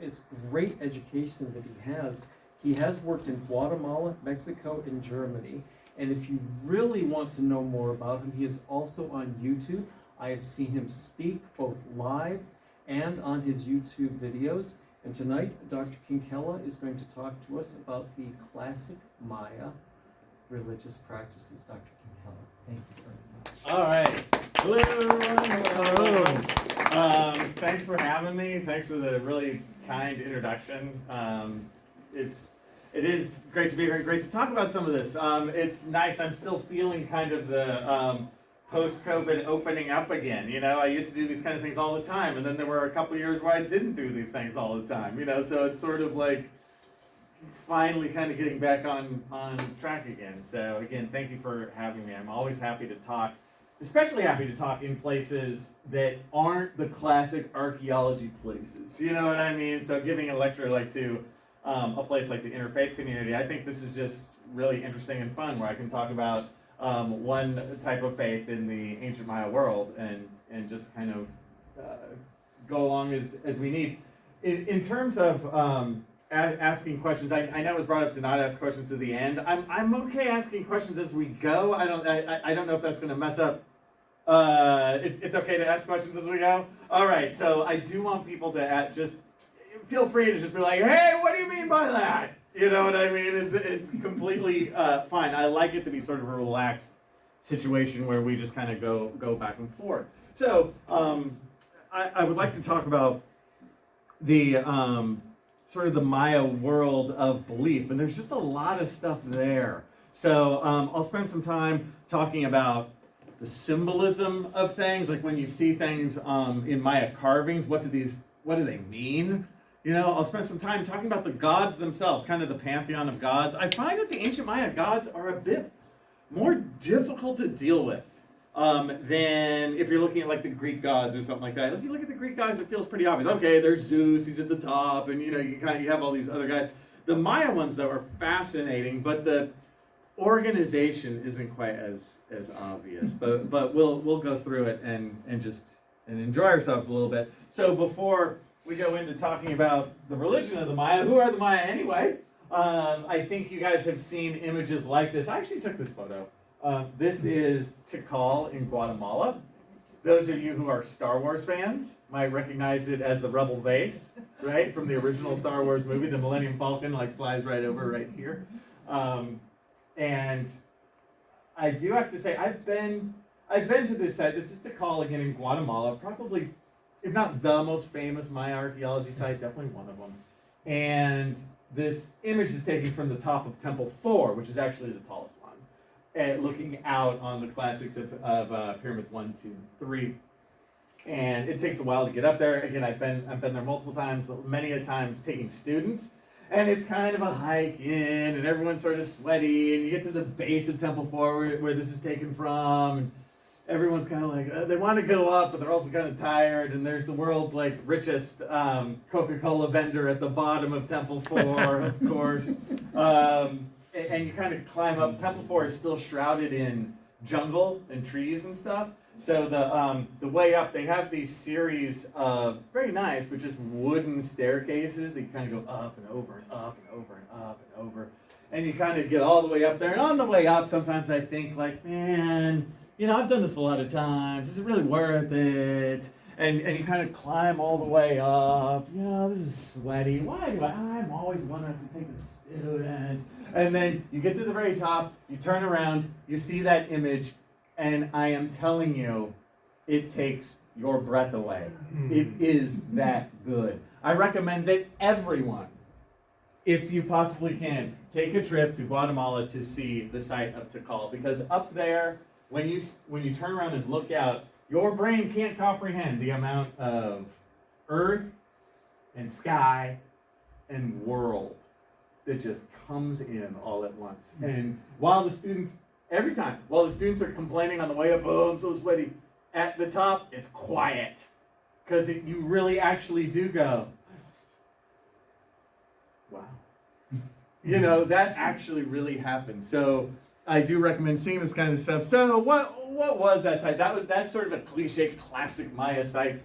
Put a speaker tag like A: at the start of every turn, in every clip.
A: it's great education that he has. He has worked in Guatemala, Mexico, and Germany. And if you really want to know more about him, he is also on YouTube. I have seen him speak both live and on his YouTube videos. And tonight, Dr. Kinkela is going to talk to us about the classic Maya religious practices. Dr. Kinkela, thank you very much.
B: All right. Hello, everyone. Hello. Thanks for having me. Thanks for the really kind introduction. It is great to be here and great to talk about some of this. It's nice. I'm still feeling kind of the post-COVID opening up again. You know, I used to do these kind of things all the time, and then there were a couple years where I didn't do these things all the time. You know, so it's sort of like finally kind of getting back on track again. So again, thank you for having me. I'm always happy to talk, especially happy to talk in places that aren't the classic archaeology places. You know what I mean? So giving a lecture like to a place like the Interfaith Community, I think this is just really interesting and fun, where I can talk about one type of faith in the ancient Maya world and just kind of go along as we need. In terms of asking questions, I know it was brought up to not ask questions to the end. I'm okay asking questions as we go. I don't know if that's going to mess up. It's okay to ask questions as we go. All right. So I do want people to just feel free to just be like, hey, what do you mean by that? You know what I mean? It's completely fine. I like it to be sort of a relaxed situation where we just kind of go back and forth. So I would like to talk about the sort of the Maya world of belief, and there's just a lot of stuff there. So I'll spend some time talking about the symbolism of things, like when you see things in Maya carvings, what do they mean? You know, I'll spend some time talking about the gods themselves, kind of the pantheon of gods. I find that the ancient Maya gods are a bit more difficult to deal with than if you're looking at like the Greek gods or something like that. If you look at the Greek gods, it feels pretty obvious. Okay, there's Zeus, he's at the top, and you know, you have all these other guys. The Maya ones though are fascinating, but the organization isn't quite as obvious. But we'll go through it and enjoy ourselves a little bit. So before we go into talking about the religion of the Maya, who are the Maya anyway? I think you guys have seen images like this. I actually took this photo. This is Tikal in Guatemala. Those of you who are Star Wars fans might recognize it as the Rebel base, right? From the original Star Wars movie, the Millennium Falcon like flies right over right here. And I do have to say, I've been to this site. This is Tikal again in Guatemala, probably, if not the most famous Maya archaeology site, definitely one of them. And this image is taken from the top of Temple 4, which is actually the tallest one, and looking out on the classics of pyramids 1, 2, 3. And it takes a while to get up there. Again, I've been there multiple times, many a times taking students. And it's kind of a hike in, and everyone's sort of sweaty, and you get to the base of Temple 4 where this is taken from, and everyone's kind of like, they want to go up, but they're also kind of tired, and there's the world's like richest Coca-Cola vendor at the bottom of Temple 4, of course. And you kind of climb up. Temple 4 is still shrouded in jungle and trees and stuff. So the way up, they have these series of very nice, but just wooden staircases that you kind of go up and over and up and over and up and over. And you kind of get all the way up there. And on the way up, sometimes I think like, man, you know, I've done this a lot of times. Is it really worth it? And you kind of climb all the way up. You know, this is sweaty. Why do I'm always wanting us to take the students. And then you get to the very top, you turn around, you see that image, and I am telling you, it takes your breath away. It is that good. I recommend that everyone, if you possibly can, take a trip to Guatemala to see the site of Tikal, because up there, when you turn around and look out, your brain can't comprehend the amount of earth and sky and world that just comes in all at once. And while the students are complaining on the way up, oh, I'm so sweaty, at the top, it's quiet. Because you really actually do go, wow. You know, that actually really happened. So I do recommend seeing this kind of stuff. So what was that site? That's sort of a cliche classic Maya site.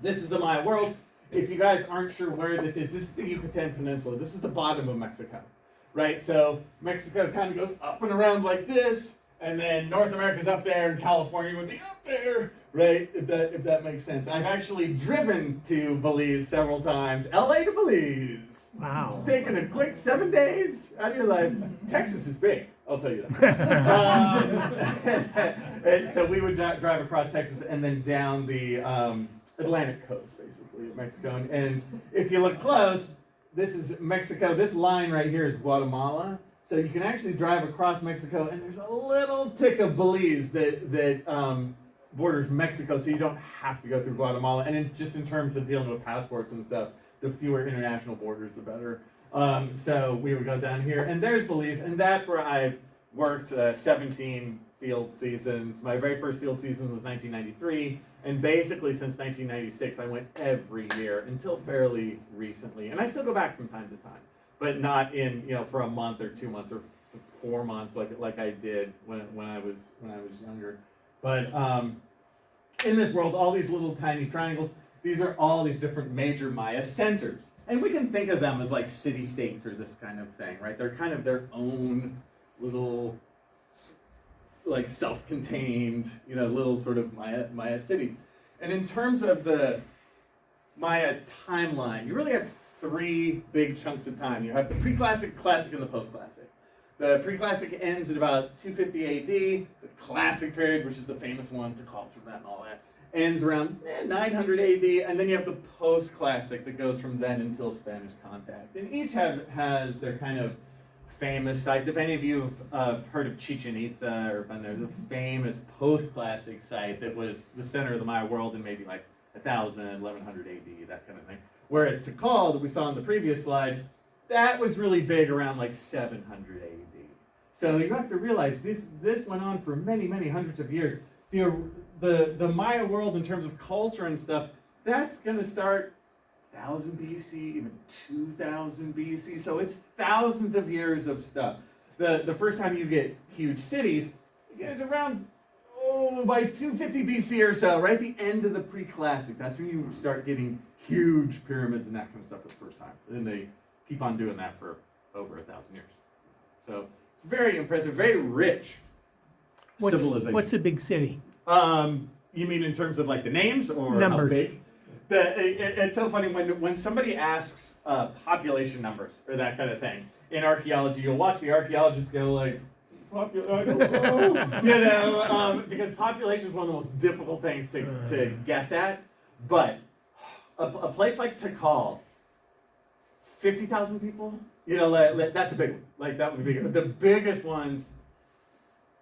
B: This is the Maya world. if you guys aren't sure where this is the Yucatan Peninsula. This is the bottom of Mexico, right? So Mexico kind of goes up and around like this, and then North America's up there, and California would be up there, right? If that makes sense. I've actually driven to Belize several times. LA to Belize.
C: Wow.
B: It's taken a quick 7 days out of your life. Texas is big, I'll tell you that. And so we would drive across Texas and then down the Atlantic coast, basically, of Mexico. And if you look close, this is Mexico. This line right here is Guatemala. So you can actually drive across Mexico, and there's a little tick of Belize that borders Mexico, so you don't have to go through Guatemala. And just in terms of dealing with passports and stuff, the fewer international borders, the better. So we would go down here, and there's Belize, and that's where I've worked 17 field seasons. My very first field season was 1993, and basically since 1996, I went every year until fairly recently. And I still go back from time to time, but not in, for a month or 2 months or 4 months like I did when I was younger. But in this world, all these little tiny triangles, these are all these different major Maya centers. And we can think of them as like city-states or this kind of thing, right? They're kind of their own little, like self-contained, little sort of Maya cities. And in terms of the Maya timeline, you really have 3 big chunks of time. You have the pre-classic, classic, and the post-classic. The pre-classic ends at about 250 AD. The classic period, which is the famous one, Tikal from that and all that, ends around 900 AD. And then you have the post-classic that goes from then until Spanish contact. And each has their kind of famous sites. If any of you have heard of Chichen Itza or been there, there's a famous post-classic site that was the center of the Maya world in maybe like 1000, 1100 AD, that kind of thing. Whereas Tikal, that we saw on the previous slide, that was really big around like 700 AD. So you have to realize this went on for many, many hundreds of years. The Maya world in terms of culture and stuff, that's going to start 1000 BC, even 2000 BC. So it's thousands of years of stuff. The first time you get huge cities is around by 250 BC or so, right at the end of the pre-classic. That's when you start getting huge pyramids and that kind of stuff for the first time. And then they keep on doing that for over 1,000 years. So it's very impressive, very rich civilization.
C: What's a big city?
B: You mean in terms of like the names or
C: Numbers.
B: how big? It's so funny when somebody asks population numbers or that kind of thing in archaeology. You'll watch the archaeologists go like, I don't know, because population is one of the most difficult things to guess at. But a place like Tikal, 50,000 people, that's a big one. Like that would be big. The biggest ones,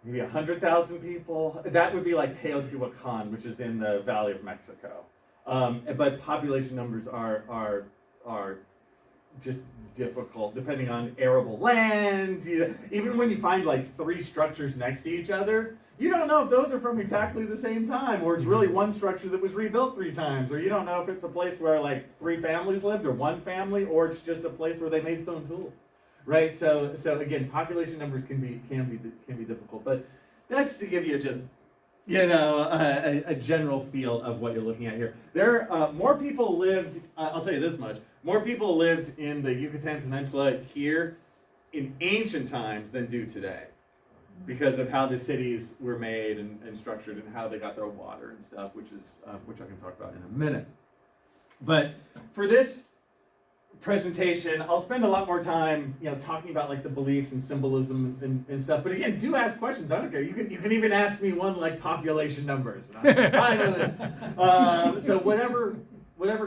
B: maybe 100,000 people. That would be like Teotihuacan, which is in the Valley of Mexico. But population numbers are just difficult depending on arable land. Even when you find like 3 structures next to each other, you don't know if those are from exactly the same time, or it's really one structure that was rebuilt 3 times, or you don't know if it's a place where like 3 families lived or 1 family, or it's just a place where they made stone tools, right? So again, population numbers can be difficult, but that's to give you just a general feel of what you're looking at here. More people lived, I'll tell you this much, more people lived in the Yucatan Peninsula here in ancient times than do today, because of how the cities were made and structured and how they got their water and stuff, which I can talk about in a minute. But for this presentation, I'll spend a lot more time, talking about like the beliefs and symbolism and stuff. But again, do ask questions. I don't care. You can even ask me one like population numbers. And I'm fine with it. So whatever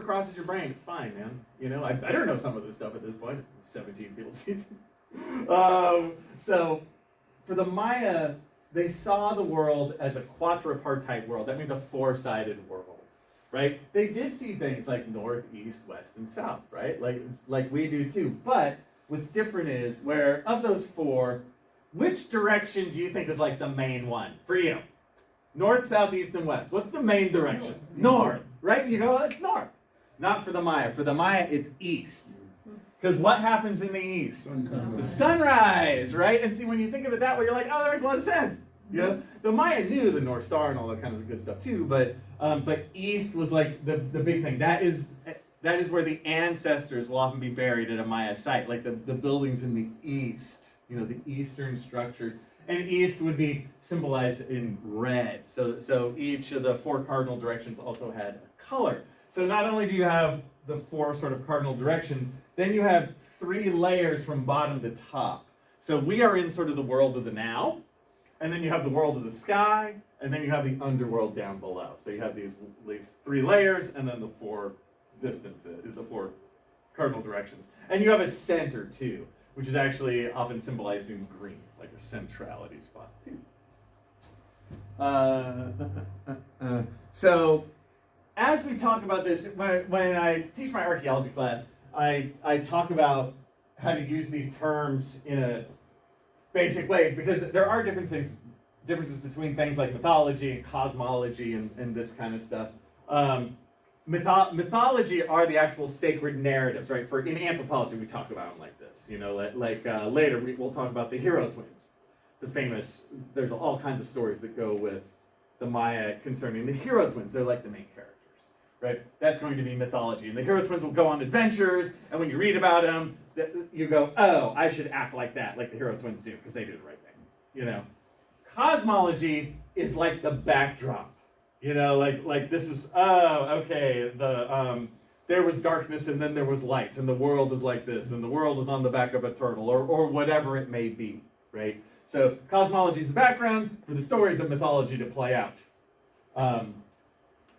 B: crosses your brain, it's fine, man. I better know some of this stuff at this point. 17 field season. So for the Maya, they saw the world as a quadripartite world. That means a 4-sided world. Right? They did see things like north, east, west, and south, right? Like we do too. But what's different is where of those 4, which direction do you think is like the main one for you? North, south, east, and west. What's the main direction? North, right? You go, it's north. Not for the Maya. For the Maya, it's east. Because what happens in the east? The sunrise, right? And see, when you think of it that way, you're like, oh, that makes a lot of sense. The Maya knew the North Star and all that kind of good stuff too, but east was like the big thing. That is that is where the ancestors will often be buried at a Maya site, like the buildings in the east, the eastern structures. And east would be symbolized in red. So each of the 4 cardinal directions also had a color. So not only do you have the 4 sort of cardinal directions, then you have 3 layers from bottom to top. So we are in sort of the world of the now, and then you have the world of the sky, and then you have the underworld down below. So you have these 3 layers, and then the 4 distances, the 4 cardinal directions. And you have a center too, which is actually often symbolized in green, like a centrality spot too. So as we talk about this, when I teach my archaeology class, I talk about how to use these terms in a basic way, because there are differences between things like mythology and cosmology and this kind of stuff. Mythology are the actual sacred narratives, right? In anthropology, we talk about them like this. Later we'll talk about the hero twins. It's a famous. There's all kinds of stories that go with the Maya concerning the hero twins. They're like the main characters, right? That's going to be mythology, and the hero twins will go on adventures. And when you read about them, you go, "Oh, I should act like that, like the hero twins do, because they do the right thing." Cosmology is like the backdrop. Like this is, okay, there was darkness and then there was light, and the world is like this, and the world is on the back of a turtle, or whatever it may be, right? So cosmology is the background for the stories of mythology to play out.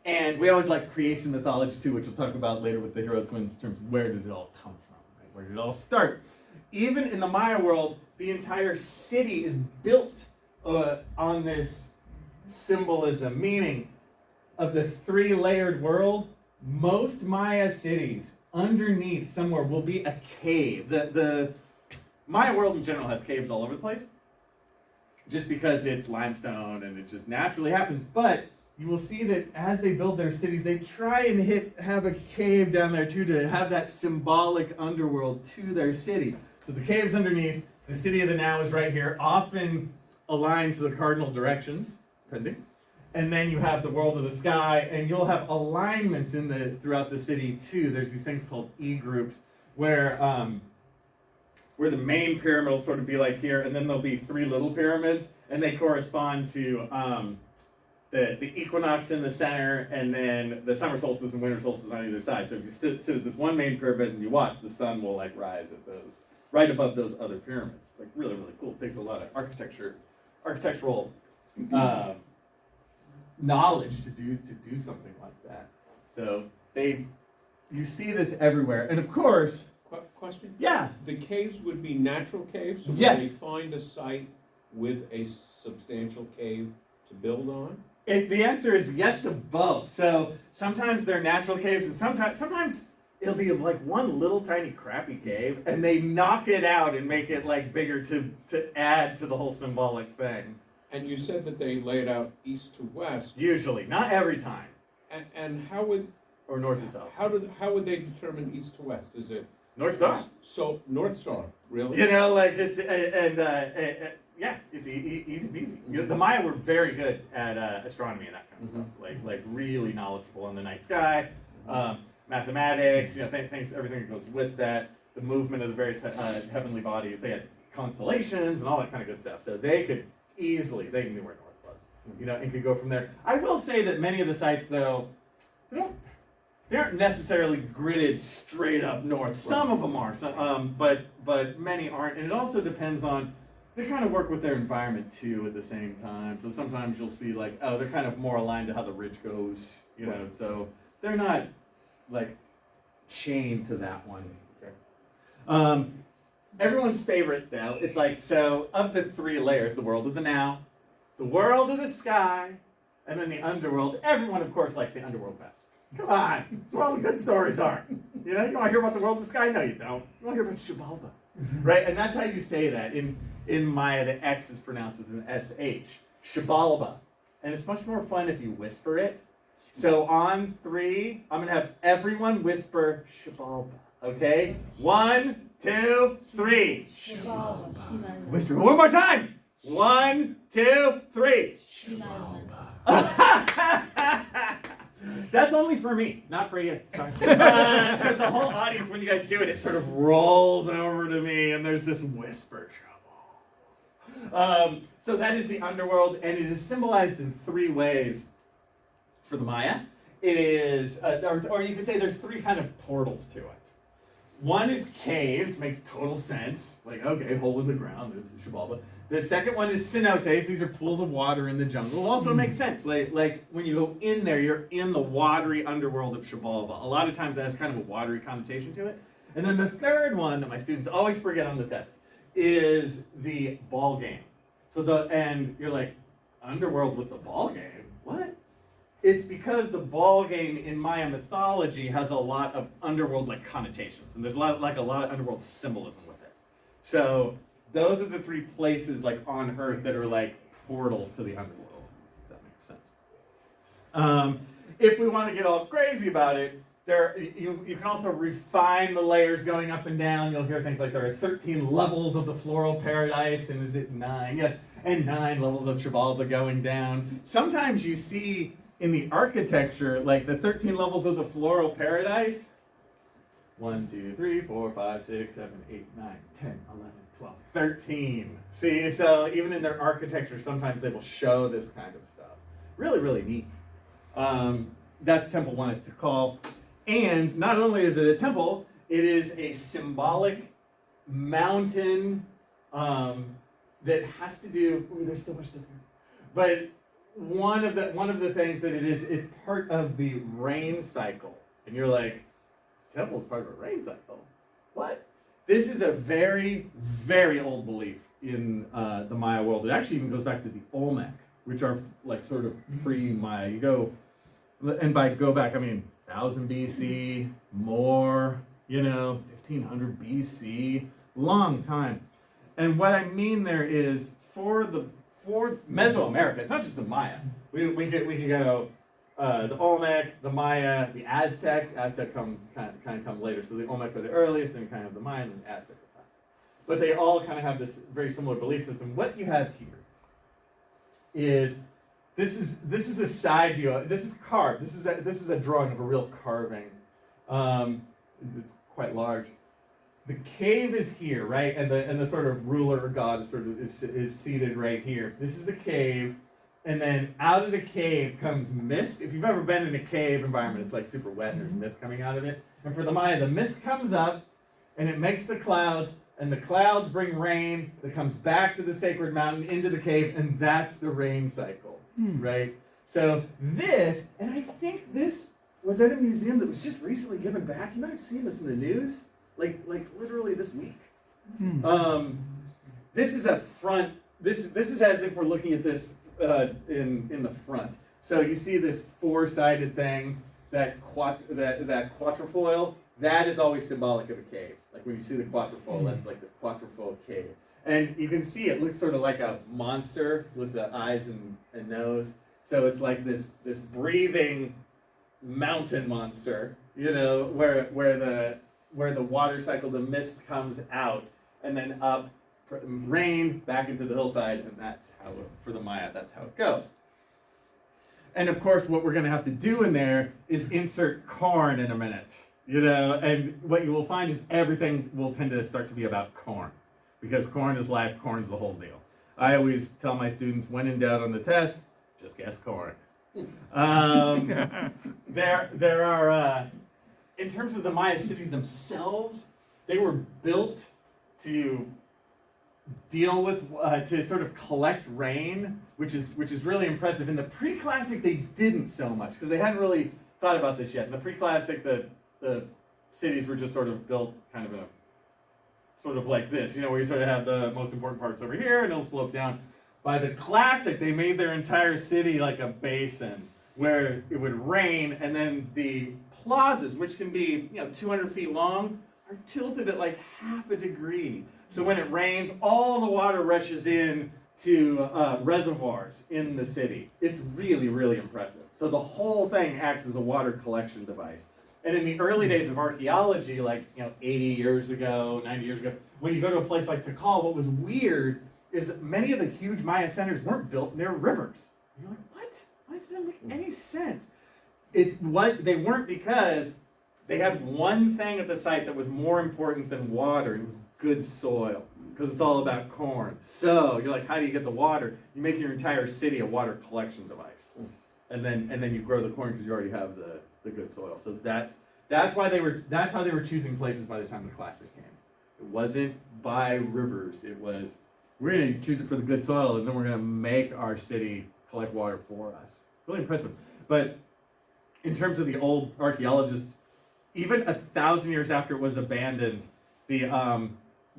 B: And we always like creation mythology too, which we'll talk about later with the hero twins in terms of where did it all come from, right? Where did it all start? Even in the Maya world, the entire city is built on this symbolism, meaning of the 3-layered world, most Maya cities underneath somewhere will be a cave. The Maya world in general has caves all over the place, just because it's limestone and it just naturally happens. But you will see that as they build their cities, they try and have a cave down there too, to have that symbolic underworld to their city. So the cave's underneath, the city of the now is right here, often aligned to the cardinal directions, depending. And then you have the world of the sky, and you'll have alignments throughout the city too. There's these things called E groups, where the main pyramid will sort of be like here, and then there'll be 3 little pyramids, and they correspond to the equinox in the center, and then the summer solstice and winter solstice on either side. So if you sit at this one main pyramid and you watch, the sun will rise at those, right above those other pyramids. Like really, really cool. It takes a lot of architectural knowledge to do something like that. So you see this everywhere, and of course.
C: Question?
B: Yeah.
C: The caves would be natural caves, so
B: yes.
C: Would they find a site with a substantial cave to build on?
B: The answer is yes to both. So sometimes they're natural caves, and sometimes it'll be like one little tiny crappy cave, and they knock it out and make it bigger to add to the whole symbolic thing.
C: And you said that they lay it out east to west.
B: Usually, not every time.
C: And how would
B: or north to south?
C: How would they determine east to west? Is it
B: North Star?
C: So North Star, really?
B: It's yeah, it's easy peasy.
C: Mm-hmm.
B: The Maya were very good at astronomy and that kind of stuff. Like really knowledgeable in the night sky, mathematics. Things, everything that goes with that. The movement of the various heavenly bodies. They had constellations and all that kind of good stuff. So they could easily, they knew where north was, and could go from there. I will say that many of the sites, though, they aren't necessarily gridded straight up north. Some of them are, but many aren't. And it also depends on, they kind of work with their environment too at the same time. So sometimes you'll see they're kind of more aligned to how the ridge goes, so they're not chained to that one. Okay. Everyone's favorite though, it's so of the 3 layers, the world of the now, the world of the sky, and then the underworld. Everyone of course likes the underworld best. Come on, that's where all the good stories are. You want to hear about the world of the sky? No, you don't. You want to hear about Xibalba, right? And that's how you say that. In Maya, the X is pronounced with an SH. Xibalba. And it's much more fun if you whisper it. So on 3, I'm going to have everyone whisper Xibalba. Okay? 1, 2, 3.
D: Xibalba.
B: Whisper one more time. 1, 2, 3.
D: Xibalba.
B: That's only for me, not for you. Sorry. Because the whole audience, when you guys do it, it sort of rolls over to me, and there's this whisper trouble. So that is the underworld, and it is symbolized in 3 ways for the Maya. It is, or you could say there's 3 kind of portals to it. One is caves, makes total sense. Like, okay, hole in the ground, there's Xibalba. The second one is cenotes. These are pools of water in the jungle. Also makes sense. Like when you go in there, you're in the watery underworld of Xibalba. A lot of times that has kind of a watery connotation to it. And then the third one that my students always forget on the test is the ball game. And you're like, underworld with the ball game? What? It's because the ball game in Maya mythology has a lot of underworld-like connotations, and there's a lot of underworld symbolism with it. So those are the 3 places like on Earth that are like portals to the underworld. If that makes sense. If we want to get all crazy about it, you can also refine the layers going up and down. You'll hear things like there are 13 levels of the floral paradise, and is it 9? Yes, and 9 levels of Xibalba going down. Sometimes you see in the architecture, like the 13 levels of the floral paradise, 1, 2, 3, 4, 5, 6, 7, 8, 9, 10, 11, 12, 13. See, so even in their architecture, sometimes they will show this kind of stuff. Really, really neat. That's Temple 1 at Tikal. And not only is it a temple, it is a symbolic mountain that has to do, there's so much stuff here. But one of the things that it is, it's part of the rain cycle. And you're like, temple's part of a rain cycle? What? This is a very, very old belief in the Maya world. It actually even goes back to the Olmec, which are like sort of pre-Maya. You go, and by go back, I mean 1000 BC, more, 1500 BC, long time. And what I mean there is for Mesoamerica, it's not just the Maya. We could go the Olmec, the Maya, the Aztec. Aztec kind of come later. So the Olmec are the earliest, then kind of the Maya, and the Aztec are last. But they all kind of have this very similar belief system. What you have here is this is a side view. This is carved. This is a drawing of a real carving. It's quite large. The cave is here, right? And the sort of ruler or god is seated right here. This is the cave. And then out of the cave comes mist. If you've ever been in a cave environment, it's like super wet and there's mist coming out of it. And for the Maya, the mist comes up and it makes the clouds, and the clouds bring rain that comes back to the sacred mountain into the cave, and that's the rain cycle, right? So this, and I think this was at a museum that was just recently given back. You might have seen this in the news, like literally this week. This is a front. This is as if we're looking at this in the front. So you see this 4-sided thing, that quatrefoil, that is always symbolic of a cave. Like when you see the quatrefoil, that's like the quatrefoil cave. And you can see it looks sort of like a monster with the eyes and nose. So it's like this breathing mountain monster, where the water cycle, the mist comes out and then up, rain back into the hillside, and that's how, for the Maya, that's how it goes. And of course, what we're going to have to do in there is insert corn in a minute, and what you will find is everything will tend to start to be about corn, because corn is life, corn is the whole deal. I always tell my students, when in doubt on the test, just guess corn. There are, in terms of the Maya cities themselves, they were built to deal with, to sort of collect rain, which is really impressive. In the pre-classic, they didn't so much, because they hadn't really thought about this yet. In the pre-classic, the cities were just sort of built kind of in a, sort of like this, where you sort of have the most important parts over here, and it'll slope down. By the classic, they made their entire city like a basin, where it would rain, and then the plazas, which can be 200 feet long, are tilted at like half a degree. So when it rains, all the water rushes in to reservoirs in the city. It's really, really impressive. So the whole thing acts as a water collection device. And in the early days of archaeology, like 80 years ago, 90 years ago, when you go to a place like Tikal, what was weird is that many of the huge Maya centers weren't built near rivers. You're like, what? Why does that make any sense? it's what they weren't, because they had one thing at the site that was more important than water. It was good soil, because it's all about corn. So you're like, how do you get the water? You make your entire city a water collection device, and then you grow the corn because you already have the good soil. So that's how they were choosing places by the time the Classic came. It wasn't by rivers. It was, we're going to choose it for the good soil, and then we're going to make our city collect water for us. Really impressive. But in terms of the old archaeologists, even 1,000 years after it was abandoned, the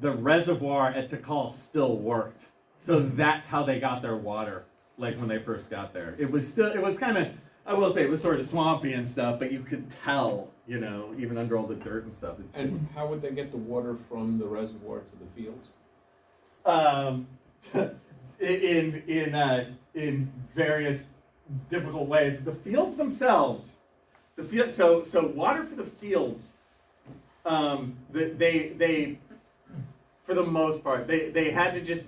B: reservoir at Tikal still worked. So that's how they got their water, like when they first got there. It was kind of, I will say, it was sort of swampy and stuff, but you could tell, even under all the dirt and stuff.
C: And how would they get the water from the reservoir to the fields?
B: In various difficult ways. The fields themselves, so water for the fields, they for the most part, they had to just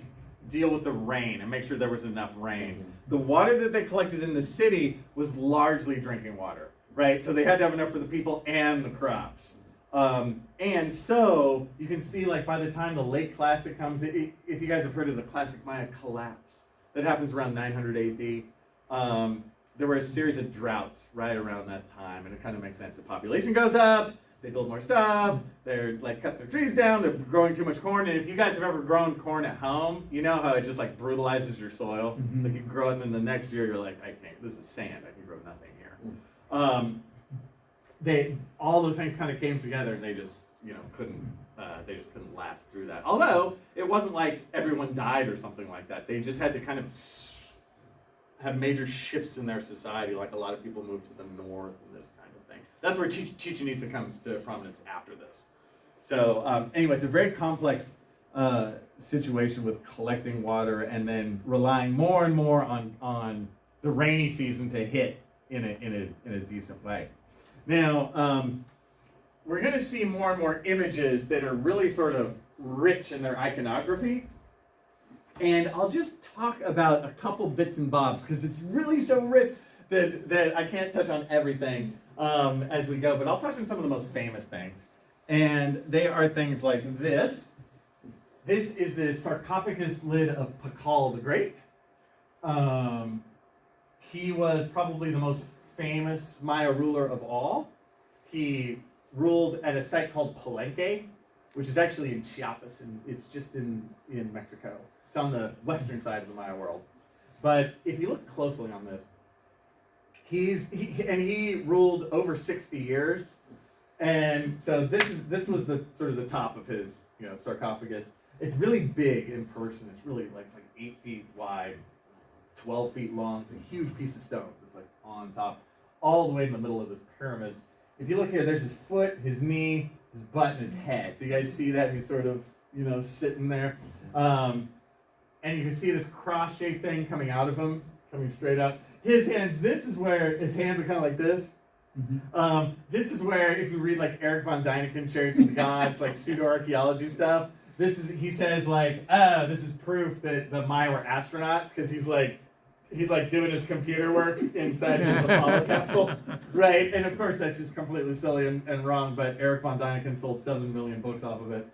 B: deal with the rain and make sure there was enough rain. The water that they collected in the city was largely drinking water, right? So they had to have enough for the people and the crops. And so you can see, like, by the time the late Classic comes, if you guys have heard of the Classic Maya collapse, that happens around 900 AD. There were a series of droughts right around that time, and it kind of makes sense. The population goes up, they build more stuff, they're like cutting their trees down, they're growing too much corn. And if you guys have ever grown corn at home, you know how it just like brutalizes your soil. Like you grow it, and then the next year you're like, I can't, this is sand, I can grow nothing here. All those things kind of came together, and they just couldn't last through that. Although it wasn't like everyone died or something like that. They just had to kind of have major shifts in their society, like a lot of people moved to the north and this kind of thing. That's where Chichen Itza comes to prominence after this. So anyway, it's a very complex situation with collecting water and then relying more and more on the rainy season to hit in a decent way. Now, we're going to see more and more images that are really sort of rich in their iconography. And I'll just talk about a couple bits and bobs, because it's really so rich that I can't touch on everything as we go. But I'll touch on some of the most famous things. And they are things like this. This is the sarcophagus lid of Pakal the Great. He was probably the most famous Maya ruler of all. He ruled at a site called Palenque, which is actually in Chiapas, and it's just in Mexico. It's on the western side of the Maya world. But if you look closely on this, he ruled over 60 years. And so this was the sort of the top of his sarcophagus. It's really big in person. It's really it's like 8 feet wide, 12 feet long. It's a huge piece of stone that's like on top, all the way in the middle of this pyramid. If you look here, there's his foot, his knee, his butt, and his head. So you guys see that? He's sort of, sitting there. And you can see this cross-shaped thing coming out of him, coming straight up. His hands, this is where his hands are kind of like this. This is where, if you read like Eric von Däniken, Chariots of the Gods, like pseudo-archaeology stuff, he says like, this is proof that the Maya were astronauts, because he's like doing his computer work inside his Apollo capsule, right? And of course that's just completely silly and wrong, but Eric von Däniken sold 7 million books off of it.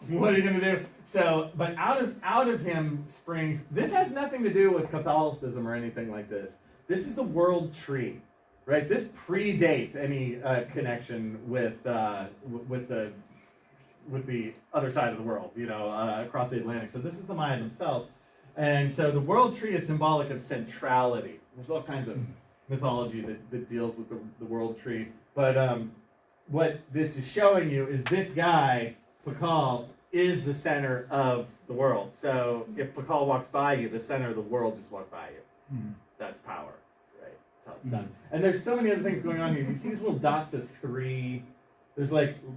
B: What are you gonna do? So, but out of him springs, this has nothing to do with Catholicism or anything like this. This is the world tree, right? This predates any connection with the other side of the world, across the Atlantic. So this is the Maya themselves. And so the world tree is symbolic of centrality. There's all kinds of mythology that deals with the world tree. But what this is showing you is this guy, Pakal, is the center of the world. So if Pakal walks by you, the center of the world just walked by you. That's power, right? That's how it's done. And there's so many other things going on here. You see these little dots of 3.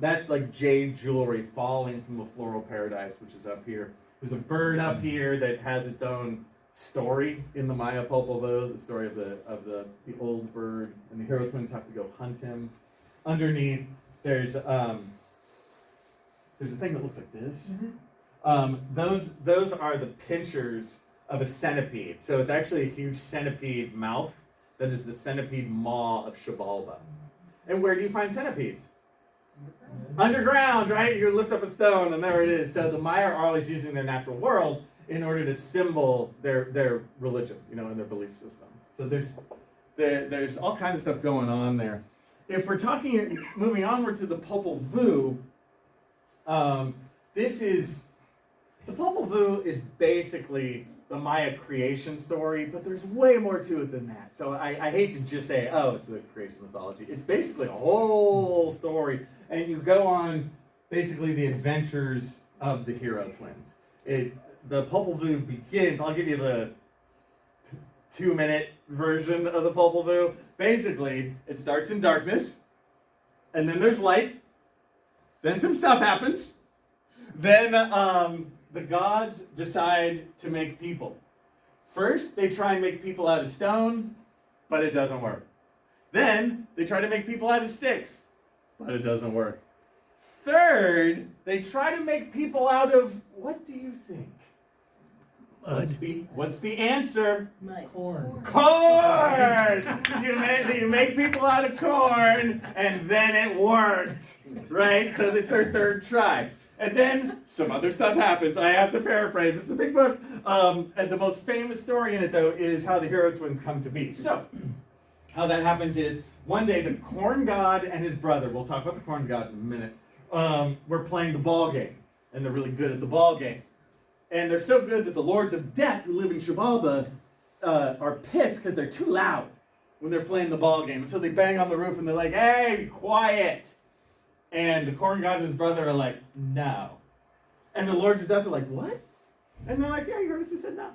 B: That's like jade jewelry falling from the floral paradise, which is up here. There's a bird up here that has its own story in the Maya Popol Vuh, the story of the old bird, and the hero twins have to go hunt him. Underneath, there's a thing that looks like this. Those are the pinchers of a centipede. So it's actually a huge centipede mouth that is the centipede maw of Xibalba. And where do you find centipedes? Underground, right? You lift up a stone and there it is. So the Maya are always using their natural world in order to symbol their religion, and their belief system. So there's all kinds of stuff going on there. If we're moving onward to the Popol Vuh, the Popol Vuh is basically the Maya creation story, but there's way more to it than that. So I hate to just say, oh, it's the creation mythology. It's basically a whole story, and you go on basically the adventures of the hero twins. The Popol Vuh begins, I'll give you the 2-minute version of the Popol Vuh. Basically, it starts in darkness, and then there's light, then some stuff happens, then the gods decide to make people. First, they try and make people out of stone, but it doesn't work. Then, they try to make people out of sticks, but it doesn't work. Third, they try to make people out of, what do you think? What's the answer?
D: Corn.
B: Corn! You make people out of corn, and then it worked, right? So it's their third try. And then some other stuff happens. I have to paraphrase. It's a big book. And the most famous story in it, though, is how the hero twins come to be. So, how that happens is, one day the corn god and his brother, we'll talk about the corn god in a minute, were playing the ball game. And they're really good at the ball game. And they're so good that the Lords of Death who live in Xibalba are pissed because they're too loud when they're playing the ball game. And so they bang on the roof and they're like, hey, quiet. And the corn god and his brother are like, no. And the Lords of Death are like, what? And they're like, yeah, you heard us, we said no.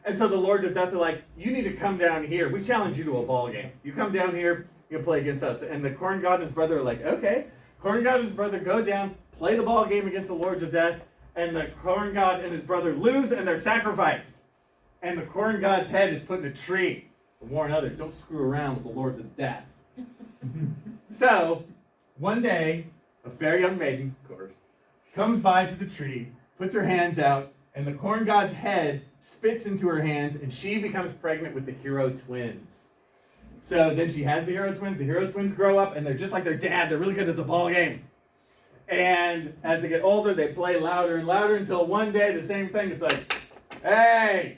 B: And so the Lords of Death are like, you need to come down here. We challenge you to a ball game. You come down here, you'll play against us. And the corn god and his brother are like, okay. Corn god and his brother go down, play the ball game against the Lords of Death. And the corn god and his brother lose, and they're sacrificed. And the corn god's head is put in a tree to warn others, don't screw around with the Lords of Death. So, one day, a fair young maiden, of course, comes by to the tree, puts her hands out, and the corn god's head spits into her hands, and she becomes pregnant with the hero twins. So then she has the hero twins grow up, and they're just like their dad, they're really good at the ball game. And as they get older, they play louder and louder until one day, the same thing, it's like, hey,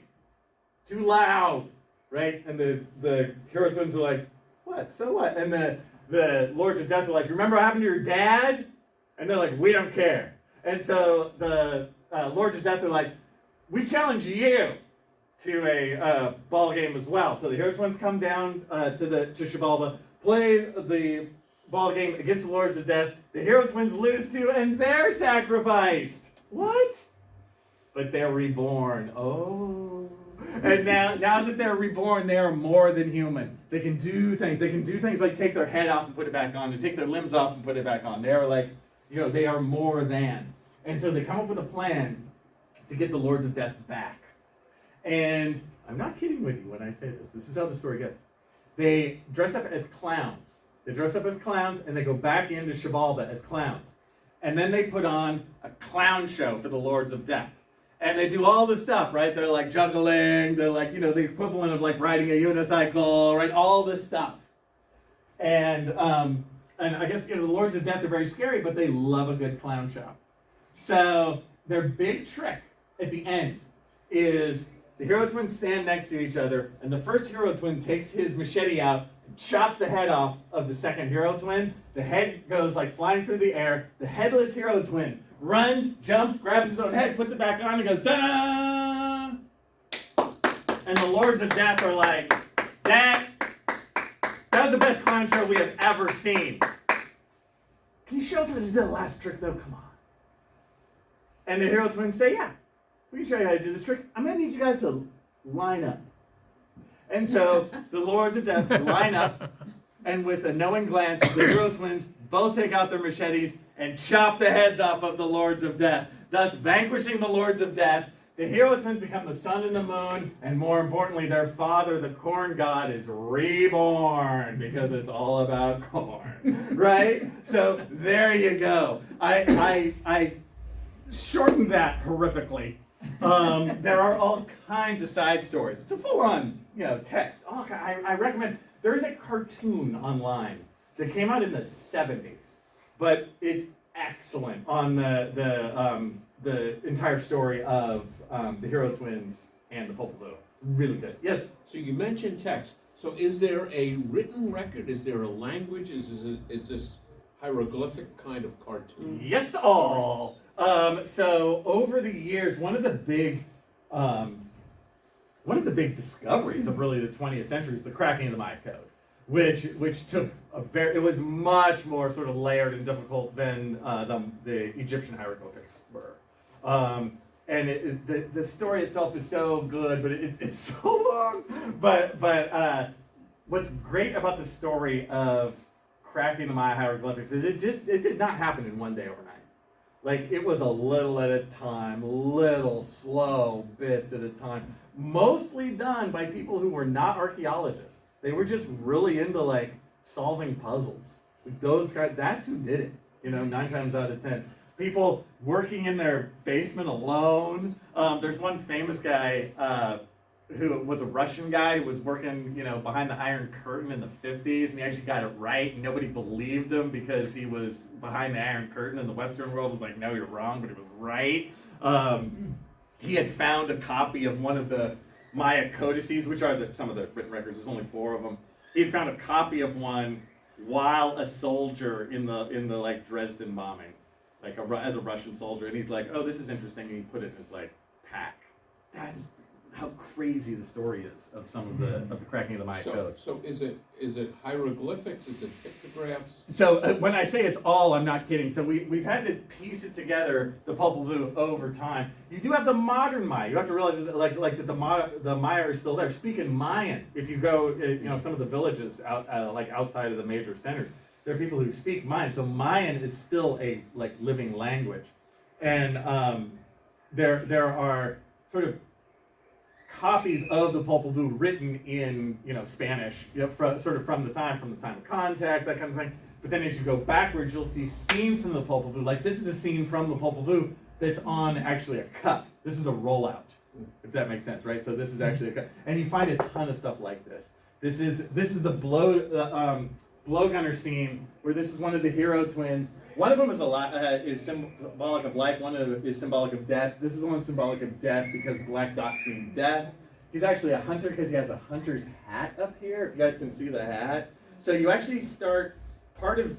B: too loud, right? And the hero twins are like, what, so what? And the Lords of Death are like, remember what happened to your dad? And they're like, we don't care. And so the Lords of Death are like, we challenge you to a ball game as well. So the hero twins come down to Xibalba, play the ball game against the Lords of Death. The hero twins lose too, and they're sacrificed. What? But they're reborn. Oh. And now that they're reborn, they are more than human. They can do things. They can do things like take their head off and put it back on, and take their limbs off and put it back on. They are like, they are more than. And so they come up with a plan to get the Lords of Death back. And I'm not kidding with you when I say this. This is how the story goes. They dress up as clowns. They dress up as clowns, and they go back into Xibalba as clowns. And then they put on a clown show for the Lords of Death. And they do all this stuff, right? They're like juggling, they're like, the equivalent of like riding a unicycle, right? All this stuff. And I guess, the Lords of Death are very scary, but they love a good clown show. So their big trick at the end is the hero twins stand next to each other, and the first hero twin takes his machete out, chops the head off of the second hero twin. The head goes like flying through the air. The headless hero twin runs, jumps, grabs his own head, puts it back on, and goes, da-da! And the Lords of Death are like, that was the best clown show we have ever seen. Can you show us how to do the last trick, though? Come on. And the hero twins say, yeah, we can show you how to do this trick. I'm going to need you guys to line up. And so the Lords of Death line up, and with a knowing glance, the hero twins both take out their machetes and chop the heads off of the Lords of Death, thus vanquishing the Lords of Death. The hero twins become the sun and the moon, and more importantly, their father, the corn god, is reborn, because it's all about corn, right? So there you go. I shortened that horrifically, There are all kinds of side stories. It's a full-on, text. I recommend. There is a cartoon online that came out in the 70s, but it's excellent on the entire story of the Hero Twins and the Popol Vuh. It's really good. Yes.
C: So you mentioned text. So is there a written record? Is there a language? Is this hieroglyphic kind of cartoon?
B: Yes to all. So over the years, one of the big discoveries of really the 20th century is the cracking of the Maya code, which took it was much more sort of layered and difficult than the Egyptian hieroglyphics were. And the story itself is so good, but it's so long. But what's great about the story of cracking the Maya hieroglyphics is it did not happen in one day overnight. Like, it was a little at a time, little slow bits at a time, mostly done by people who were not archaeologists. They were just really into like solving puzzles. Those guys, that's who did it. 9 times out of 10. People working in their basement alone. There's one famous guy who was a Russian guy who was working, behind the Iron Curtain in the 50s, and he actually got it right, and nobody believed him because he was behind the Iron Curtain, and the Western world was like, no, you're wrong, but he was right. He had found a copy of one of the Maya codices, which are some of the written records. There's only 4 of them. He had found a copy of one while a soldier in the like Dresden bombing, like as a Russian soldier, and he's like, oh, this is interesting, and he put it in his like pack. That's how crazy the story is of some of the cracking of the Maya code.
C: So is it hieroglyphics? Is it pictographs?
B: So when I say it's all, I'm not kidding. So we've had to piece it together, the Popol Vuh, over time. You do have the modern Maya. You have to realize that that the Maya are still there. Speaking Mayan, if you go, some of the villages outside of the major centers, there are people who speak Mayan. So Mayan is still a living language, and there are sort of copies of the Popol Vuh written in Spanish, from the time of contact, that kind of thing. But then as you go backwards, you'll see scenes from the Popol Vuh. Like, this is a scene from the Popol Vuh that's on actually a cup. This is a rollout, if that makes sense, right? So this is actually a cup, and you find a ton of stuff like this. This is the blowgunner scene where this is one of the Hero Twins. One of them is symbolic of life. One of them is symbolic of death. This is one symbolic of death because black dots mean death. He's actually a hunter because he has a hunter's hat up here. If you guys can see the hat. So you actually start, part of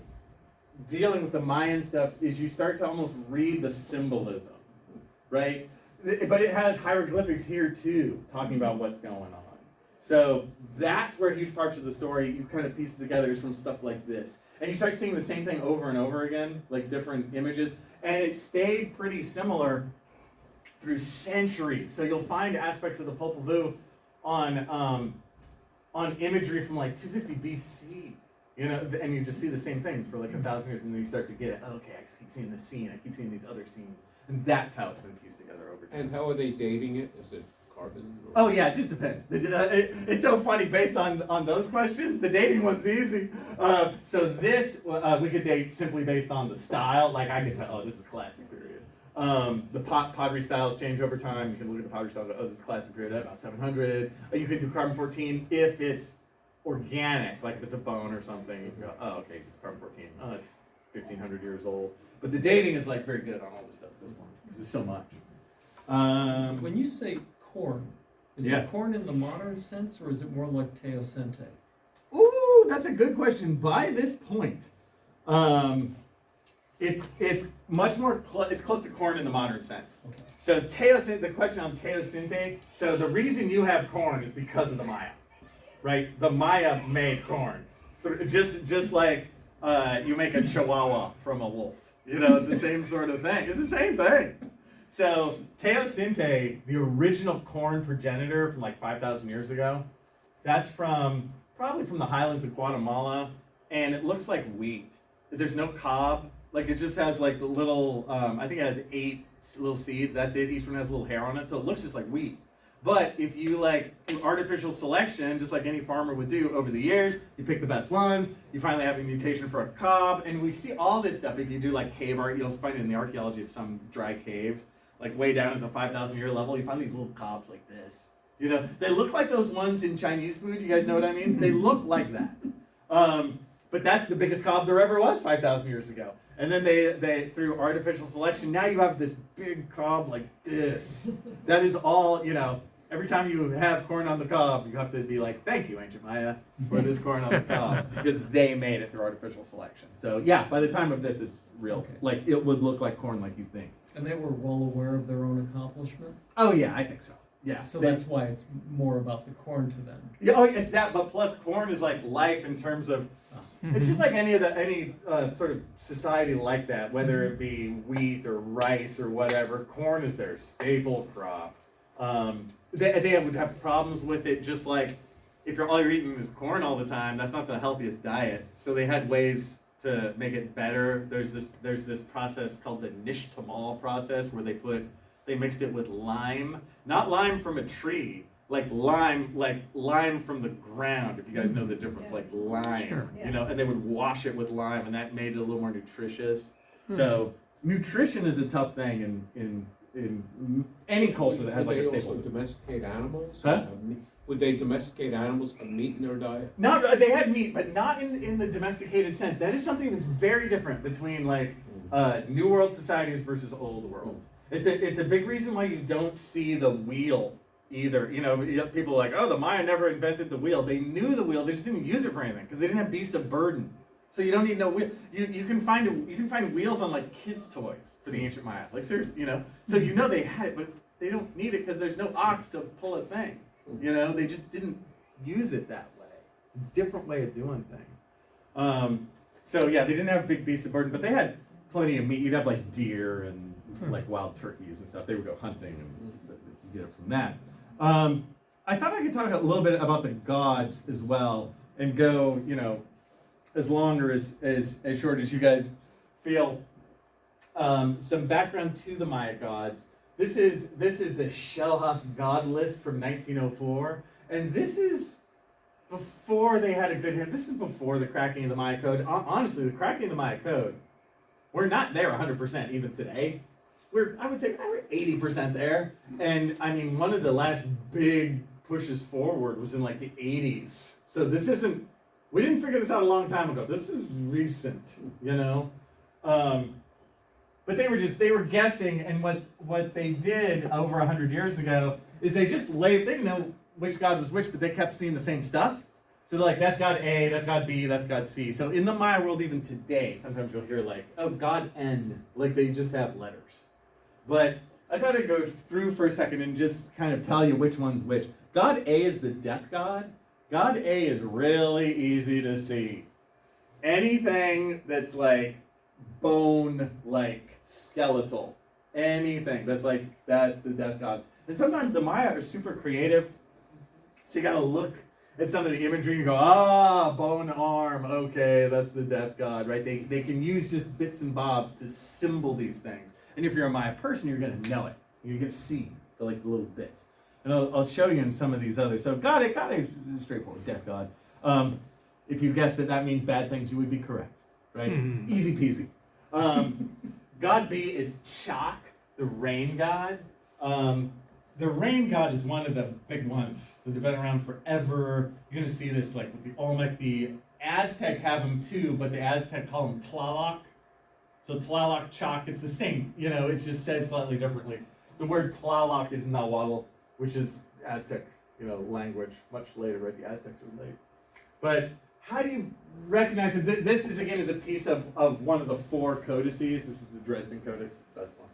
B: dealing with the Mayan stuff is you start to almost read the symbolism, right? But it has hieroglyphics here too, talking about what's going on. So that's where huge parts of the story you kind of piece it together is from stuff like this. And you start seeing the same thing over and over again, like different images. And it stayed pretty similar through centuries. So you'll find aspects of the Popol Vuh on imagery from like 250 BC. And you just see the same thing for like 1,000 years, and then you start to get it. Okay, I keep seeing this scene, I keep seeing these other scenes. And that's how it's been pieced together over time.
C: And how are they dating it? Is it carbon?
B: Oh yeah, it just depends. It's so funny based on those questions. The dating one's easy. So this we could date simply based on the style. Like, I could tell, oh, this is classic period. The pottery styles change over time. You can look at the pottery style. Oh, this is classic period about 700. You could do carbon-14 if it's organic, like if it's a bone or something. You can go, oh, okay, carbon-14, 1,500 years old. But the dating is like very good on all this stuff at this point because there's so much.
A: When you say corn, is it corn in the modern sense, or is it more like teosinte?
B: Ooh, that's a good question. By this point, it's much more it's close to corn in the modern sense.
A: Okay.
B: So teosinte, the question on teosinte. So the reason you have corn is because of the Maya, right? The Maya made corn, just like you make a chihuahua from a wolf. It's the same sort of thing. It's the same thing. So teosinte, the original corn progenitor from like 5,000 years ago, that's probably from the highlands of Guatemala, and it looks like wheat. There's no cob. Like, it just has like the little, I think it has 8 little seeds. That's it. Each one has a little hair on it, so it looks just like wheat. But if you do artificial selection, just like any farmer would do over the years, you pick the best ones, you finally have a mutation for a cob, and we see all this stuff. If you do like cave art, you'll find it in the archaeology of some dry caves. like way down at the 5,000 year level, you find these little cobs like this. You know, they look like those ones in Chinese food. You guys know what I mean? They look like that. But that's the biggest cob there ever was 5,000 years ago. And then they through artificial selection, now you have this big cob like this. That is all, you know, every time you have corn on the cob, you have to be like, thank you, Ancient Maya, for this corn on the cob, because they made it through artificial selection. So yeah, by the time of this is real,
A: Okay.
B: like it would look like corn like you think.
A: And they were well aware of their own accomplishment.
B: Oh yeah, I think so. Yeah.
A: So
B: They-
A: that's why it's more about the corn to them.
B: Yeah, oh, it's that, but plus corn is like life in terms of, it's just like any sort of society like that, whether it be wheat or rice or whatever. Corn is their staple crop. They would have problems with it, just like if all you're eating is corn all the time, that's not the healthiest diet. So they had ways to make it better. There's this process called the nishtamal process where they mixed it with lime, not lime from a tree, like lime from the ground, if you guys know the difference, like lime,
D: Sure.
B: you know, and they would wash it with lime, and that made it a little more nutritious. So nutrition is a tough thing in any culture that has like a
C: Would they
B: staple
C: also
B: food.
C: domesticate animals?
B: Huh?
C: Would they domesticate animals for meat in their diet?
B: Not they had meat, but not in the domesticated sense. That is something that's very different between like New World societies versus Old World. It's a big reason why you don't see the wheel either. You know, people are like, oh, the Maya never invented the wheel. They knew the wheel, they just didn't use it for anything because they didn't have beasts of burden. So you don't need no wheel. You can find wheels on like kids' toys for the ancient Maya. Like seriously, you know. So you know they had it, but they don't need it because there's no ox to pull a thing. You know, they just didn't use it that way. It's a different way of doing things. So yeah, they didn't have big beasts of burden, but they had plenty of meat. You'd have like deer and like wild turkeys and stuff. They would go hunting and you get it from that. I thought I could talk a little bit about the gods as well and go, you know, as long or as short as you guys feel. Some background to the Maya gods. This is the Shellhouse God list from 1904, and this is before they had a good hit. This is before the cracking of the Maya Code. Honestly, the cracking of the Maya Code, we're not there 100% even today. I would say we're 80% there. And I mean, one of the last big pushes forward was in like the 80s. So this isn't, we didn't figure this out a long time ago. This is recent, you know? But they were guessing, and what they did over 100 years ago is they didn't know which god was which, but they kept seeing the same stuff. So they're like, that's god A, that's god B, that's god C. So in the Maya world, even today, sometimes you'll hear like, oh, god N, like they just have letters. But I thought I'd go through for a second and just kind of tell you which one's which. God A is the death god. God A is really easy to see. Anything that's like bone, like skeletal, anything that's the death god. And sometimes the Maya are super creative, so you gotta look at some of the imagery and you go, bone arm, okay, that's the death god, right? They can use just bits and bobs to symbol these things. And if you're a Maya person, you're gonna know it. You're gonna see the little bits. And I'll show you in some of these others. So God is straightforward, death god. If you guessed that means bad things, you would be correct, right? Easy peasy. God B is Chak, the rain god. The rain god is one of the big ones that have been around forever. You're gonna see this like with the Olmec. The Aztec have them too, but the Aztec call them Tlaloc. So Tlaloc, Chak, it's the same. You know, it's just said slightly differently. The word Tlaloc is Nahuatl, which is Aztec, language. Much later, right? The Aztecs are late. But how do you recognize it? This is again a piece of one of the 4 codices. This is the Dresden Codex, the best one.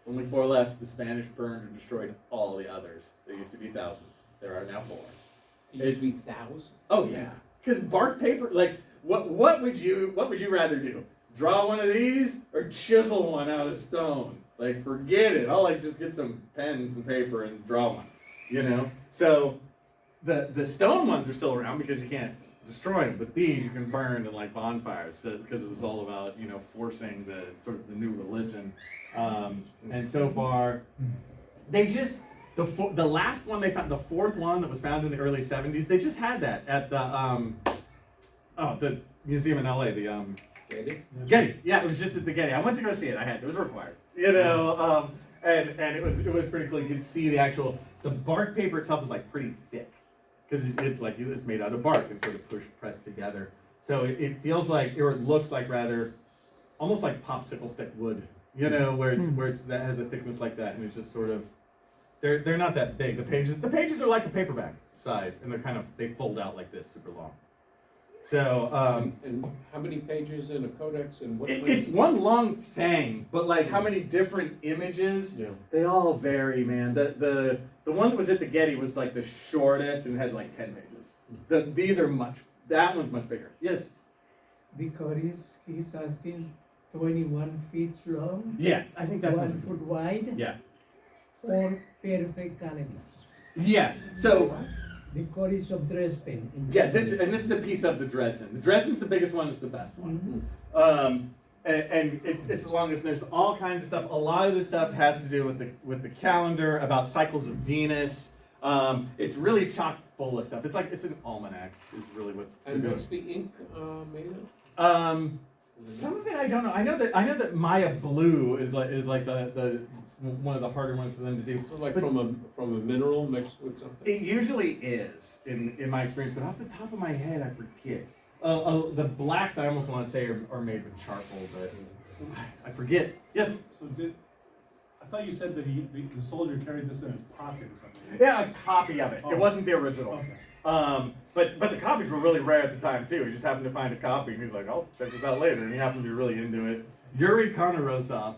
B: Only 4 left. The Spanish burned and destroyed all the others. There used to be thousands. There are now 4.
C: It used to be thousands.
B: Oh yeah, because bark paper. Like, what would you rather do? Draw one of these or chisel one out of stone? Like, forget it. I'll just get some pens and paper and draw one. So the stone ones are still around because you can't destroy them, but these you can burn in like bonfires, because it was all about forcing the sort of the new religion. And so far, they just the last one they found, the 4th one that was found in the early 70s. They just had that at the museum in LA. The
C: Getty?
B: Getty. Yeah, it was just at the Getty. I went to go see it. It was required. and it was pretty cool. You could see the bark paper itself is like pretty thick because it's made out of bark and sort of pressed together. So it feels like, or it looks like rather, almost like popsicle stick wood, you know, where it's that has a thickness like that, and it's just sort of, they're not that big. The pages are like a paperback size, and they fold out like this, super long. So
C: And how many pages in a codex and what?
B: it's one long thing, but like how many different images?
A: Yeah.
B: They all vary, man. The one that was at the Getty was like the shortest and had like 10 pages. That one's much bigger. Yes.
D: Because he's asking 21 feet long,
B: Yeah, I think that's
D: 1 foot wide,
B: Yeah.
D: 4 perfect calendars.
B: Yeah. So
D: The Corys of Dresden. in
B: yeah, this
D: Germany.
B: is a piece of the Dresden. The Dresden's the biggest one. It's the best one.
D: Mhm.
B: And it's the longest. There's all kinds of stuff. A lot of this stuff has to do with the calendar, about cycles of Venus. It's really chock full of stuff. It's an almanac. Is really what.
C: And
B: we're doing.
C: what's the ink made of?
B: Some of it I don't know. I know that Maya Blue is like the one of the harder ones for them to do.
C: So like
B: But-
C: from a mineral mixed with something?
B: It usually is in my experience, but off the top of my head, I forget. The blacks I almost want to say are made with charcoal, but I forget. Yes.
E: So I thought you said that the soldier carried this in his pocket or something.
B: Yeah, a copy of it.
E: Oh.
B: It wasn't the original.
E: Okay.
B: But the copies were really rare at the time too. He just happened to find a copy, and he's like, "I'll check this out later." And he happened to be really into it. Yuri Konarosov,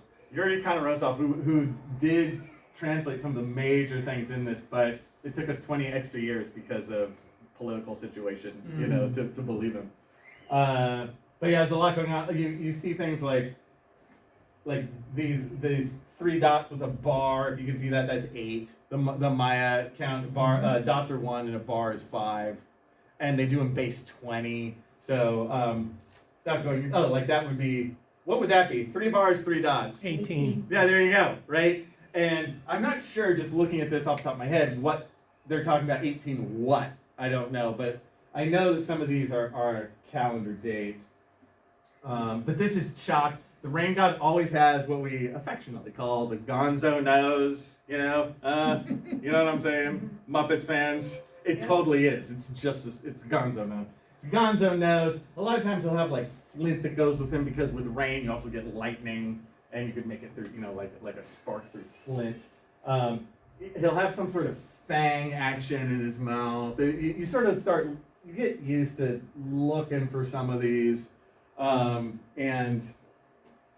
B: who did translate some of the major things in this, but it took us 20 extra years because of political situation, you know, to believe him. But yeah, there's a lot going on. You see things like these 3 dots with a bar. If you can see that, that's 8. The Maya count bar dots are 1 and a bar is 5, and they do them base 20. So that would be, what would that be? 3 bars, 3 dots.
D: 18.
B: Yeah, there you go, right? And I'm not sure, just looking at this off the top of my head, what they're talking about 18 what. I don't know, but I know that some of these are calendar dates. But this is chalk. The rain god always has what we affectionately call the gonzo nose, you know? You know what I'm saying? Muppets fans. It totally is. It's gonzo nose. It's gonzo nose. A lot of times they'll have like flint that goes with him, because with rain you also get lightning, and you could make it through, you know, like a spark through flint. He'll have some sort of fang action in his mouth. You sort of you get used to looking for some of these, and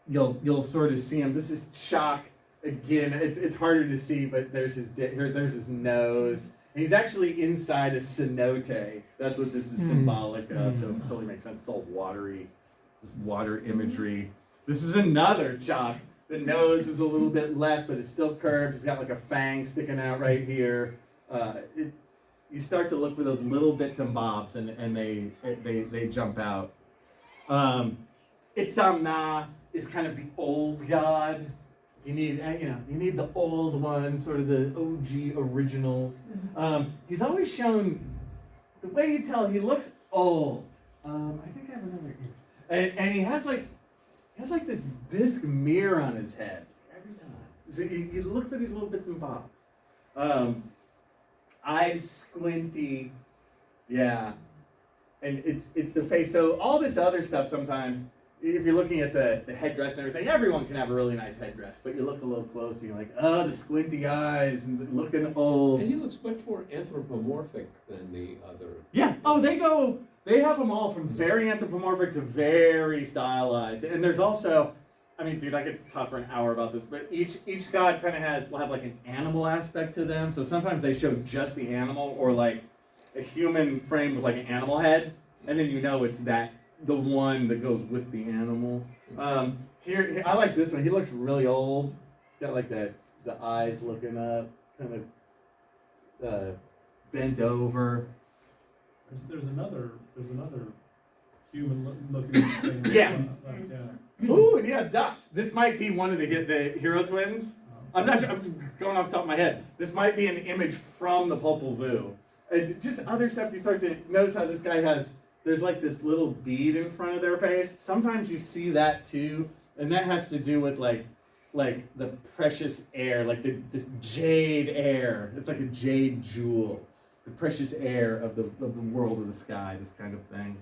B: you'll sort of see him. This is chalk again. It's harder to see, but there's his nose. And he's actually inside a cenote. That's what this is symbolic of. So it totally makes sense. It's all watery, this water imagery. This is another chalk. The nose is a little bit less, but it's still curved. It's got like a fang sticking out right here. You start to look for those little bits and bobs, and they jump out. Itzamna is kind of the old god. You need the old one, sort of the OG originals. He's always shown, the way you tell, he looks old. I think I have another here, and he has like this disc mirror on his head every time. So you look for these little bits and bobs. Eyes squinty, yeah, and it's the face. So all this other stuff sometimes, if you're looking at the headdress and everything, everyone can have a really nice headdress, but you look a little closer, and you're like, oh, the squinty eyes and looking old.
C: And he looks much more anthropomorphic than the other.
B: Yeah. Oh, they have them all from very anthropomorphic to very stylized. And there's also, I mean, dude, I could talk for an hour about this, but each god kind of will have like an animal aspect to them. So sometimes they show just the animal, or like a human frame with like an animal head, and then you know it's the one that goes with the animal. Here, I like this one. He looks really old. He's got like the eyes looking up, kind of bent over.
E: There's another human looking thing.
B: Yeah.
E: Yeah.
B: Ooh, and he has dots. This might be one of the hero twins. I'm not sure. I'm just going off the top of my head. This might be an image from the Popol Vuh. Just other stuff, you start to notice how this guy there's like this little bead in front of their face. Sometimes you see that too, and that has to do with like like the precious air, like this jade air. It's like a jade jewel, the precious air of the world of the sky, this kind of thing.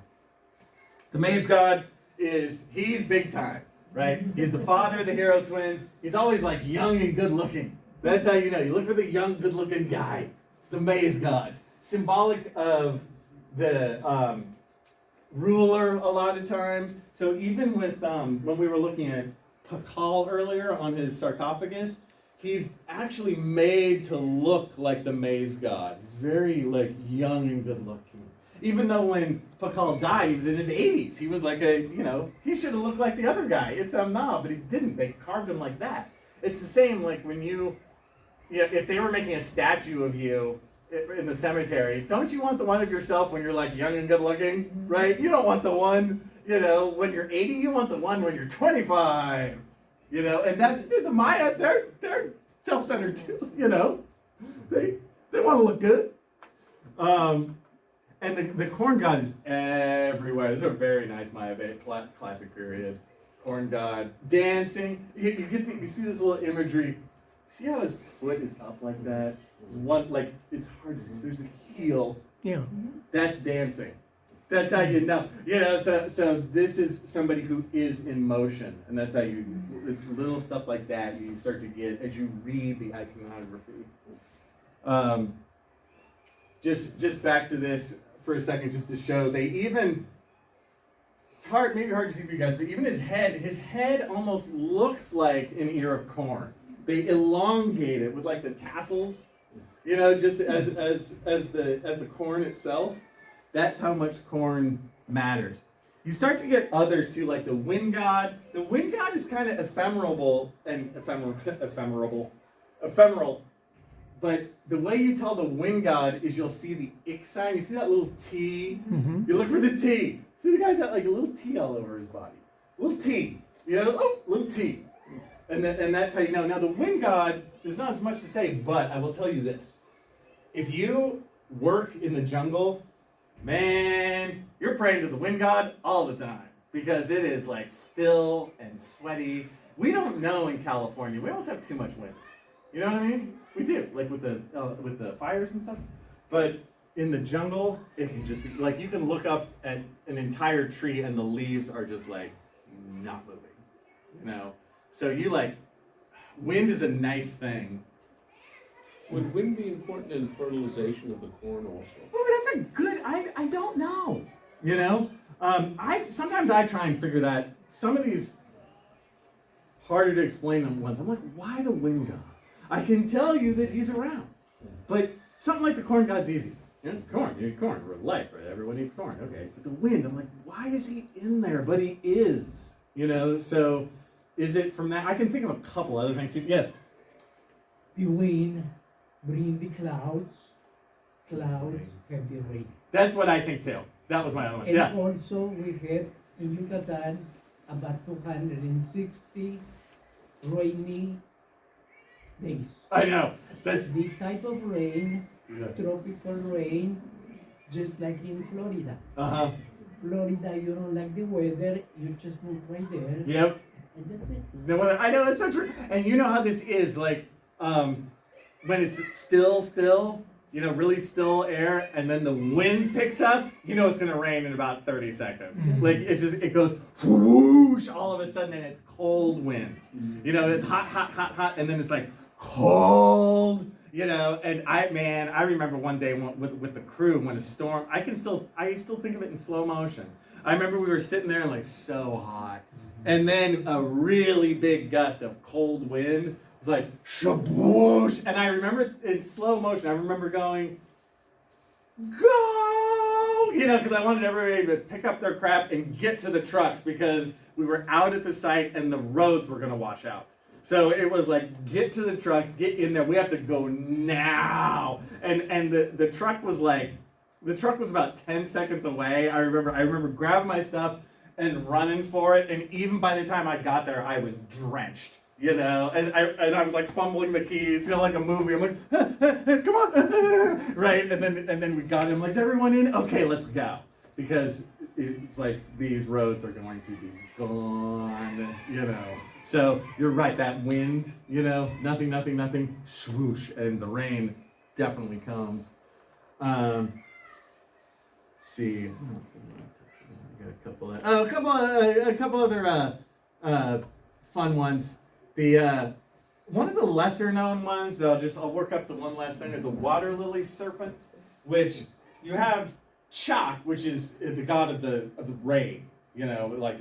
B: The Maze God he's big time, right? He's the father of the hero twins. He's always like young and good looking. That's how you know. You look for the young, good looking guy. It's the Maze God. Symbolic of the ruler a lot of times. So even with when we were looking at Pakal earlier on his sarcophagus, he's actually made to look like the Maze God. He's very like young and good looking. Even though when Pakal died, he was in his 80s. He was like he should have looked like the other guy. It's but he didn't. They carved him like that. It's the same like when if they were making a statue of you in the cemetery, don't you want the one of yourself when you're like young and good looking, right? You don't want the one, when you're 80, you want the one when you're 25, and that's the Maya, they're self-centered too, they want to look good. And the corn god is everywhere. It's a very nice Maya classic period. Corn god, dancing. You see this little imagery. See how his foot is up like that? There's one, it's hard to see. There's a heel.
D: Yeah.
B: That's dancing. That's how you know. So this is somebody who is in motion. And that's how it's little stuff like that you start to get as you read the iconography. Just back to this for a second, just to show, it's maybe hard to see for you guys, but even his head almost looks like an ear of corn. They elongate it with like the tassels, just as the corn itself. That's how much corn matters. You start to get others too, like the wind god. The wind god is kind of ephemeral. But the way you tell the wind god is you'll see the ick sign. You see that little T? Mm-hmm. You look for the T. See the guy's got like a little T all over his body. Little T. Little T. And that's how you know. Now the wind god, there's not as much to say, but I will tell you this. If you work in the jungle, man, you're praying to the wind god all the time. Because it is like still and sweaty. We don't know in California. We almost have too much wind. You know what I mean? We do, like with the fires and stuff. But in the jungle, it can just be like you can look up at an entire tree and the leaves are just like not moving. So wind is a nice thing.
C: Would wind be important in fertilization of the corn also?
B: Oh, that's a good. I don't know. Sometimes I try and figure that. Some of these harder to explain ones. I'm like, why the wind god? I can tell you that he's around, but something like the corn god's easy. Corn, you need corn. We're life, right? Everyone needs corn. Okay, but the wind, I'm like, why is he in there? But he is. So is it from that? I can think of a couple other things. Yes.
D: The wind bring the clouds. Clouds have the rain.
B: That's what I think too. That was my own one.
D: And
B: Yeah.
D: also we have in Yucatan about 260 rainy days.
B: I know. That's
D: The type of rain,
B: yeah.
D: tropical rain, just like in Florida.
B: Uh-huh.
D: Florida, you don't like the weather, you just move right there,
B: Yep.
D: and that's it.
B: There's no other, I know, that's so true. And you know how this is, like, when it's still, really still air, and then the wind picks up, it's gonna rain in about 30 seconds. Like, it goes whoosh all of a sudden, and it's cold wind. It's hot, and then it's like cold, and I remember one day with the crew when a storm, I still think of it in slow motion. I remember we were sitting there and like so hot, and then a really big gust of cold wind was like shaboosh, and I remember in slow motion, I remember going, go, because I wanted everybody to pick up their crap and get to the trucks because we were out at the site and the roads were gonna wash out. So it was like, get to the trucks, get in there, we have to go now. And the truck was about 10 seconds away. I remember grabbing my stuff and running for it. And even by the time I got there, I was drenched, and I was like fumbling the keys, like a movie. I'm like, come on, right? And then we got him, like, is everyone in? Okay, let's go. because it's like these roads are going to be gone, you know. So you're right, that wind, you know, nothing, swoosh, and the rain definitely comes. Let's see. What else we want to touch on? We got a couple other fun ones. The one of the lesser known ones that I'll work up to one last thing is the water lily serpent, which you have Chak, which is the god of the rain, you know, like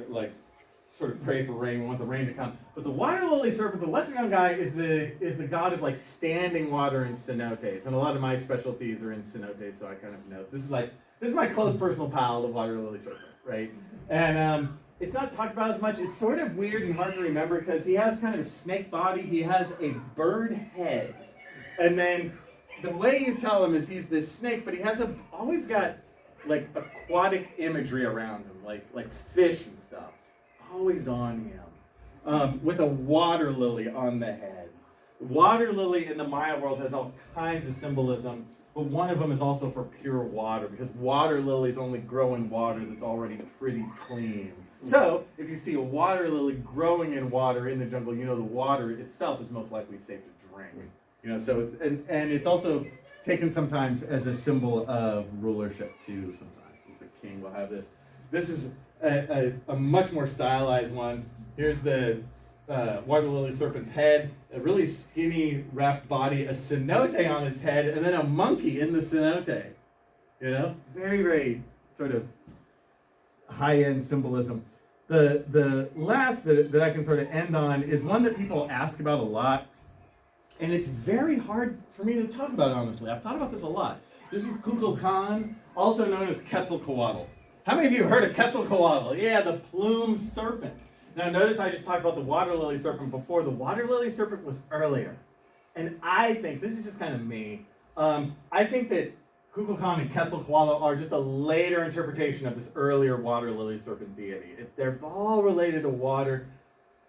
B: sort of pray for rain, we want the rain to come. But the water lily serpent, the lesser known guy, is the god of like standing water in cenotes, and a lot of my specialties are in cenotes, so I kind of know this is my close personal pal, the water lily serpent, right? And it's not talked about as much. It's sort of weird and hard to remember because he has kind of a snake body. He has a bird head, and then the way you tell him is he's this snake, but he has always got like aquatic imagery around him, like fish and stuff, always on him, with a water lily on the head. Water lily in the Maya world has all kinds of symbolism, but one of them is also for pure water, because water lilies only grow in water that's already pretty clean. So if you see a water lily growing in water in the jungle, you know the water itself is most likely safe to drink. You know, so and it's also taken sometimes as a symbol of rulership too. Sometimes the king will have this. This is a much more stylized one. Here's the water lily serpent's head, a really skinny wrapped body, a cenote on its head, and then a monkey in the cenote. You know, very, very sort of high-end symbolism. The last that I can sort of end on is one that people ask about a lot, and it's very hard for me to talk about, honestly. I've thought about this a lot. This is Kukulkan, also known as Quetzalcoatl. How many of you have heard of Quetzalcoatl? Yeah, the plumed serpent. Now notice I just talked about the water lily serpent before. The water lily serpent was earlier. And I think, this is just kind of me, I think that Kukulkan and Quetzalcoatl are just a later interpretation of this earlier water lily serpent deity. They're all related to water.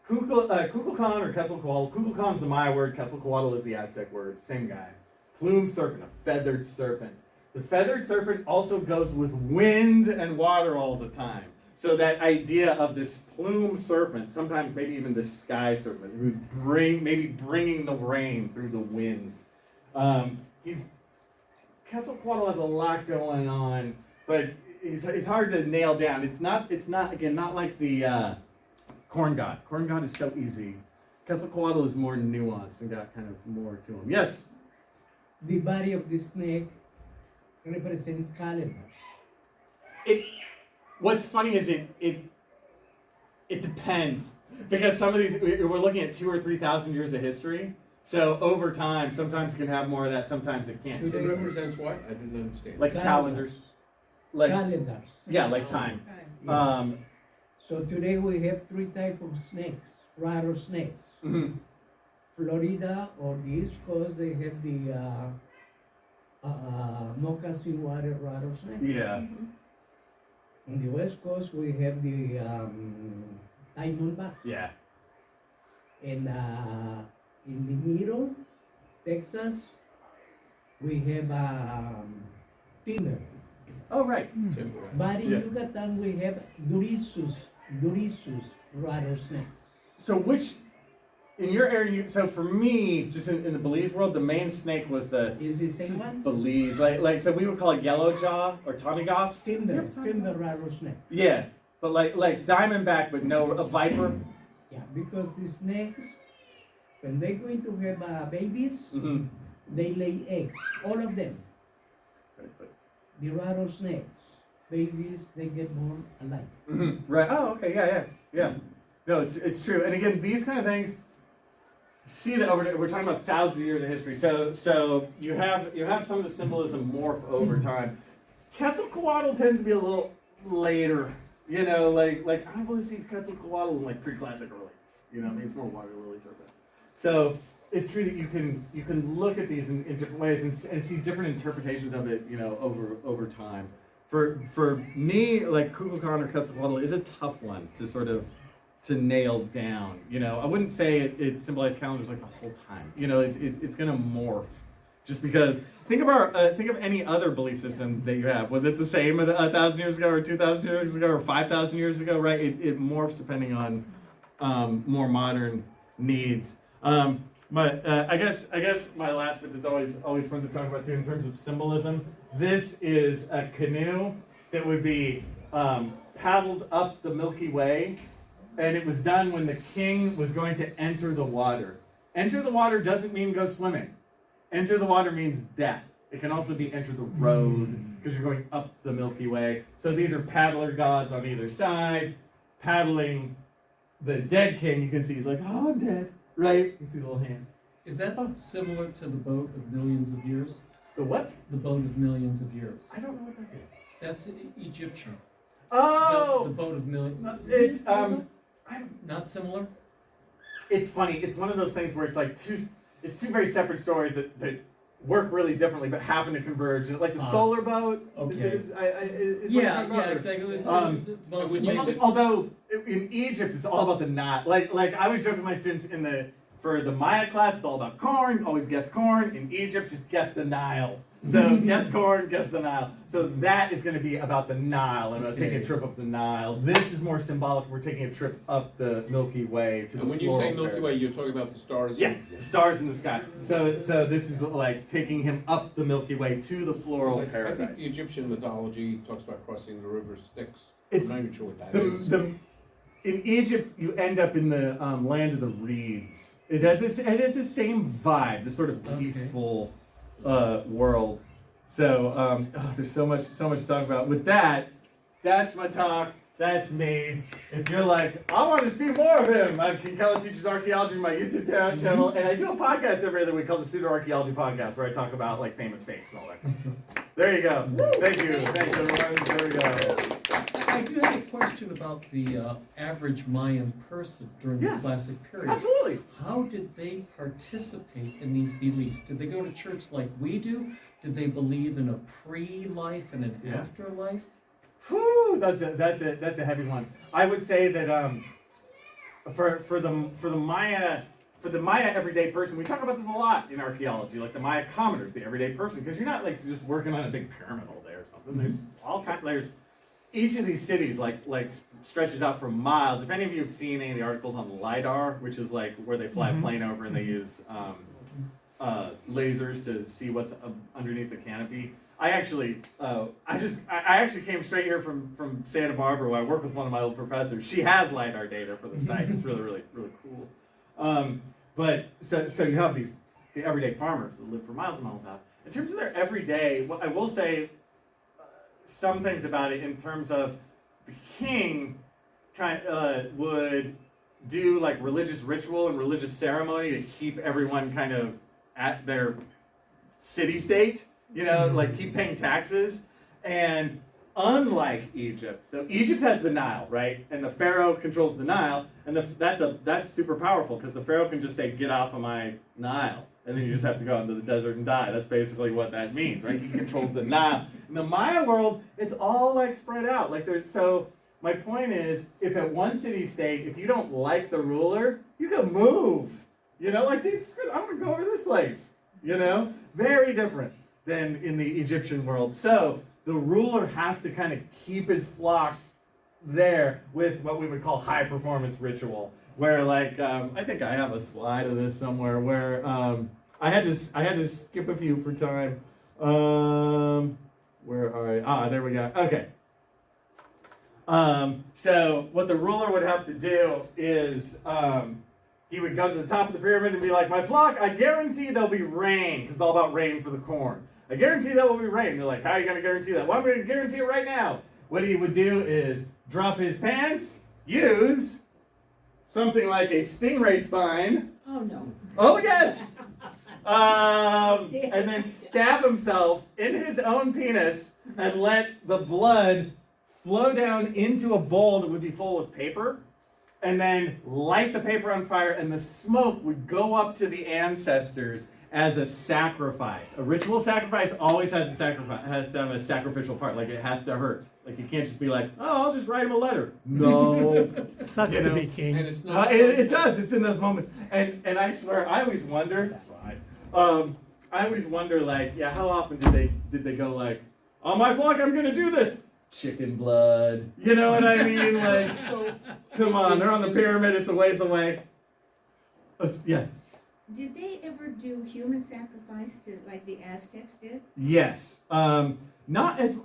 B: Kukulkan or Quetzalcoatl, Kukulkan's the Maya word, Quetzalcoatl is the Aztec word, same guy. Plumed serpent, a feathered serpent. The feathered serpent also goes with wind and water all the time. So that idea of this plumed serpent, sometimes maybe even the sky serpent, who's maybe bringing the rain through the wind. Quetzalcoatl has a lot going on, but it's hard to nail down. It's not again, not like the corn god. Corn god is so easy. Quetzalcoatl is more nuanced and got kind of more to him. Yes?
D: The body of the snake represents calendars.
B: What's funny is it depends, because some of these we're looking at 2,000 or 3,000 years of history. So over time, sometimes it can have more of that, sometimes it can't.
C: It represents what? I didn't understand.
B: Like calendars, like
D: Calendars.
B: yeah, like time.
D: Yeah. So today we have 3 types of snakes, rattlesnakes.
B: Mhm.
D: Florida or the East Coast, they have the moccasin water rattlesnake.
B: Yeah.
D: On the West Coast, we have the diamondback.
B: Yeah.
D: And in the middle, Texas, we have timber.
B: Oh right.
C: Timber.
D: But in
B: Yeah.
D: Yucatan, we have Durisus rattlesnakes.
B: So which in your area? So for me, just in the Belize world, the main snake was the
D: Is the same one?
B: Belize. Like so we would call it yellow jaw or Tommy Goff.
D: Timber rattlesnake.
B: Yeah, but like diamondback, but no a viper.
D: Yeah, because the snakes, when they're going to have babies,
B: Mm-hmm.
D: they lay eggs, all of them. The rattlesnakes, babies, they get born alive.
B: Mm-hmm. Right. Oh, okay. Yeah. No, it's true. And again, these kind of things. See that we're talking about thousands of years of history. So you have some of the symbolism morph over time. Quetzalcoatl tends to be a little later. You know, like I don't really see Quetzalcoatl in like pre-classic early. You know, I mean it's more water lily serpent. So it's true that you can look at these in different ways and see different interpretations of it. You know, over time. For me, like Kukulkan or Quetzalcoatl is a tough one to sort of to nail down. You know, I wouldn't say it symbolized calendars like the whole time. You know, it's going to morph just because think of any other belief system that you have. Was it the same 1,000 years ago, or 2,000 years ago, or 5,000 years ago? Right? It morphs depending on more modern needs. But I guess my last bit that's always fun to talk about too in terms of symbolism. This is a canoe that would be paddled up the Milky Way, and it was done when the king was going to enter the water. Enter the water doesn't mean go swimming. Enter the water means death. It can also be enter the road, because you're going up the Milky Way. So these are paddler gods on either side, paddling the dead king. You can see he's like, oh, I'm dead, right? You can see the little hand.
A: Is that similar to the boat of millions of years?
B: The what?
A: The boat of millions of years.
B: I don't know what that is.
A: That's Egyptian.
B: Oh!
A: The boat of millions.
B: It's,
A: Not similar?
B: it's funny. It's one of those things where it's like two very separate stories that work really differently but happen to converge. And like the solar boat.
A: Okay.
B: Is what you're talking about, or-
A: exactly. It was
C: when you say-
B: Although in Egypt it's all about the Nile. Like I would joke with my students for the Maya class, it's all about corn. Always guess corn. In Egypt, just guess the Nile. So guess corn, guess the Nile. So that is going to be about the Nile and about taking a trip up the Nile. This is more symbolic. We're taking a trip up the Milky Way to the
C: And when you say
B: floral
C: Milky Way,
B: paradise.
C: you're talking about the stars?
B: Yeah, the stars in the sky. So this is like taking him up the Milky Way to the floral
C: I
B: paradise.
C: think the Egyptian mythology talks about crossing the river Styx.
B: It's
C: I'm not even sure what that is.
B: In Egypt, you end up in the land of the reeds. It has the same vibe, this sort of peaceful world. So there's so much to talk about. With that, that's my talk. That's me. If you're like, I want to see more of him, I'm King Keller Teaches Archaeology, my YouTube channel, and I do a podcast every other week called the Pseudo Archaeology Podcast, where I talk about like famous fakes and all that kind of stuff. There you go. Thank you. Thanks everyone. There we go.
A: I do have a question about the average Mayan person during the
B: Yeah.
A: Classic period.
B: Absolutely.
A: How did they participate in these beliefs? Did they go to church like we do? Did they believe in a pre-life and an
B: Yeah.
A: afterlife?
B: Whew, that's a heavy one. I would say that for the Maya everyday person, we talk about this a lot in archaeology, like the Maya commoners, the everyday person, because you're not like just working on a big pyramid all day or something. There's all kinds. There's each of these cities like stretches out for miles. If any of you have seen any of the articles on LiDAR, which is like where they fly a plane over and they use lasers to see what's underneath the canopy. I actually came straight here from Santa Barbara, where I work with one of my old professors. She has LiDAR data for the site. It's really cool. But so you have the everyday farmers that live for miles and miles out. In terms of their everyday, I will say some things about it in terms of the king would do like religious ritual and religious ceremony to keep everyone kind of at their city state, like keep paying taxes. And unlike Egypt, so Egypt has the Nile, right? And the pharaoh controls the Nile, and that's super powerful because the pharaoh can just say, "Get off of my Nile," and then you just have to go into the desert and die. That's basically what that means, right? He controls the Nile. In the Maya world, it's all like spread out. So my point is, if at one city-state, if you don't like the ruler, you can move. Like, dude, screw it, I'm gonna go over this place. Very different than in the Egyptian world. So the ruler has to kind of keep his flock there with what we would call high performance ritual, where like I think I have a slide of this somewhere where I had to skip a few for time. Where are I? There we go. Okay. So what the ruler would have to do is he would go to the top of the pyramid and be like, "My flock, I guarantee there'll be rain," because it's all about rain for the corn. "I guarantee there will be rain." They're like, "How are you going to guarantee that?" "Well, I'm going to guarantee it right now." What he would do is drop his pants, use something like a stingray spine.
F: Oh, no.
B: Oh, yes! And then stab himself in his own penis and let the blood flow down into a bowl that would be full of paper, and then light the paper on fire, and the smoke would go up to the ancestors as a sacrifice. A ritual sacrifice always has to have a sacrificial part. Like, it has to hurt. Like, you can't just be like, "Oh, I'll just write him a letter." No.
G: Sucks to be king.
C: And it's not
B: It does. It's in those moments. And I swear, I always wonder. That's why. I always wonder, like, yeah, how often did they go like, on my flock, I'm gonna do this. Chicken blood. You know what I mean? Like,
C: So,
B: come on, they're on the pyramid. It's a ways away. Yeah.
F: Did they ever do human sacrifice to like the Aztecs did?
B: Yes. Not as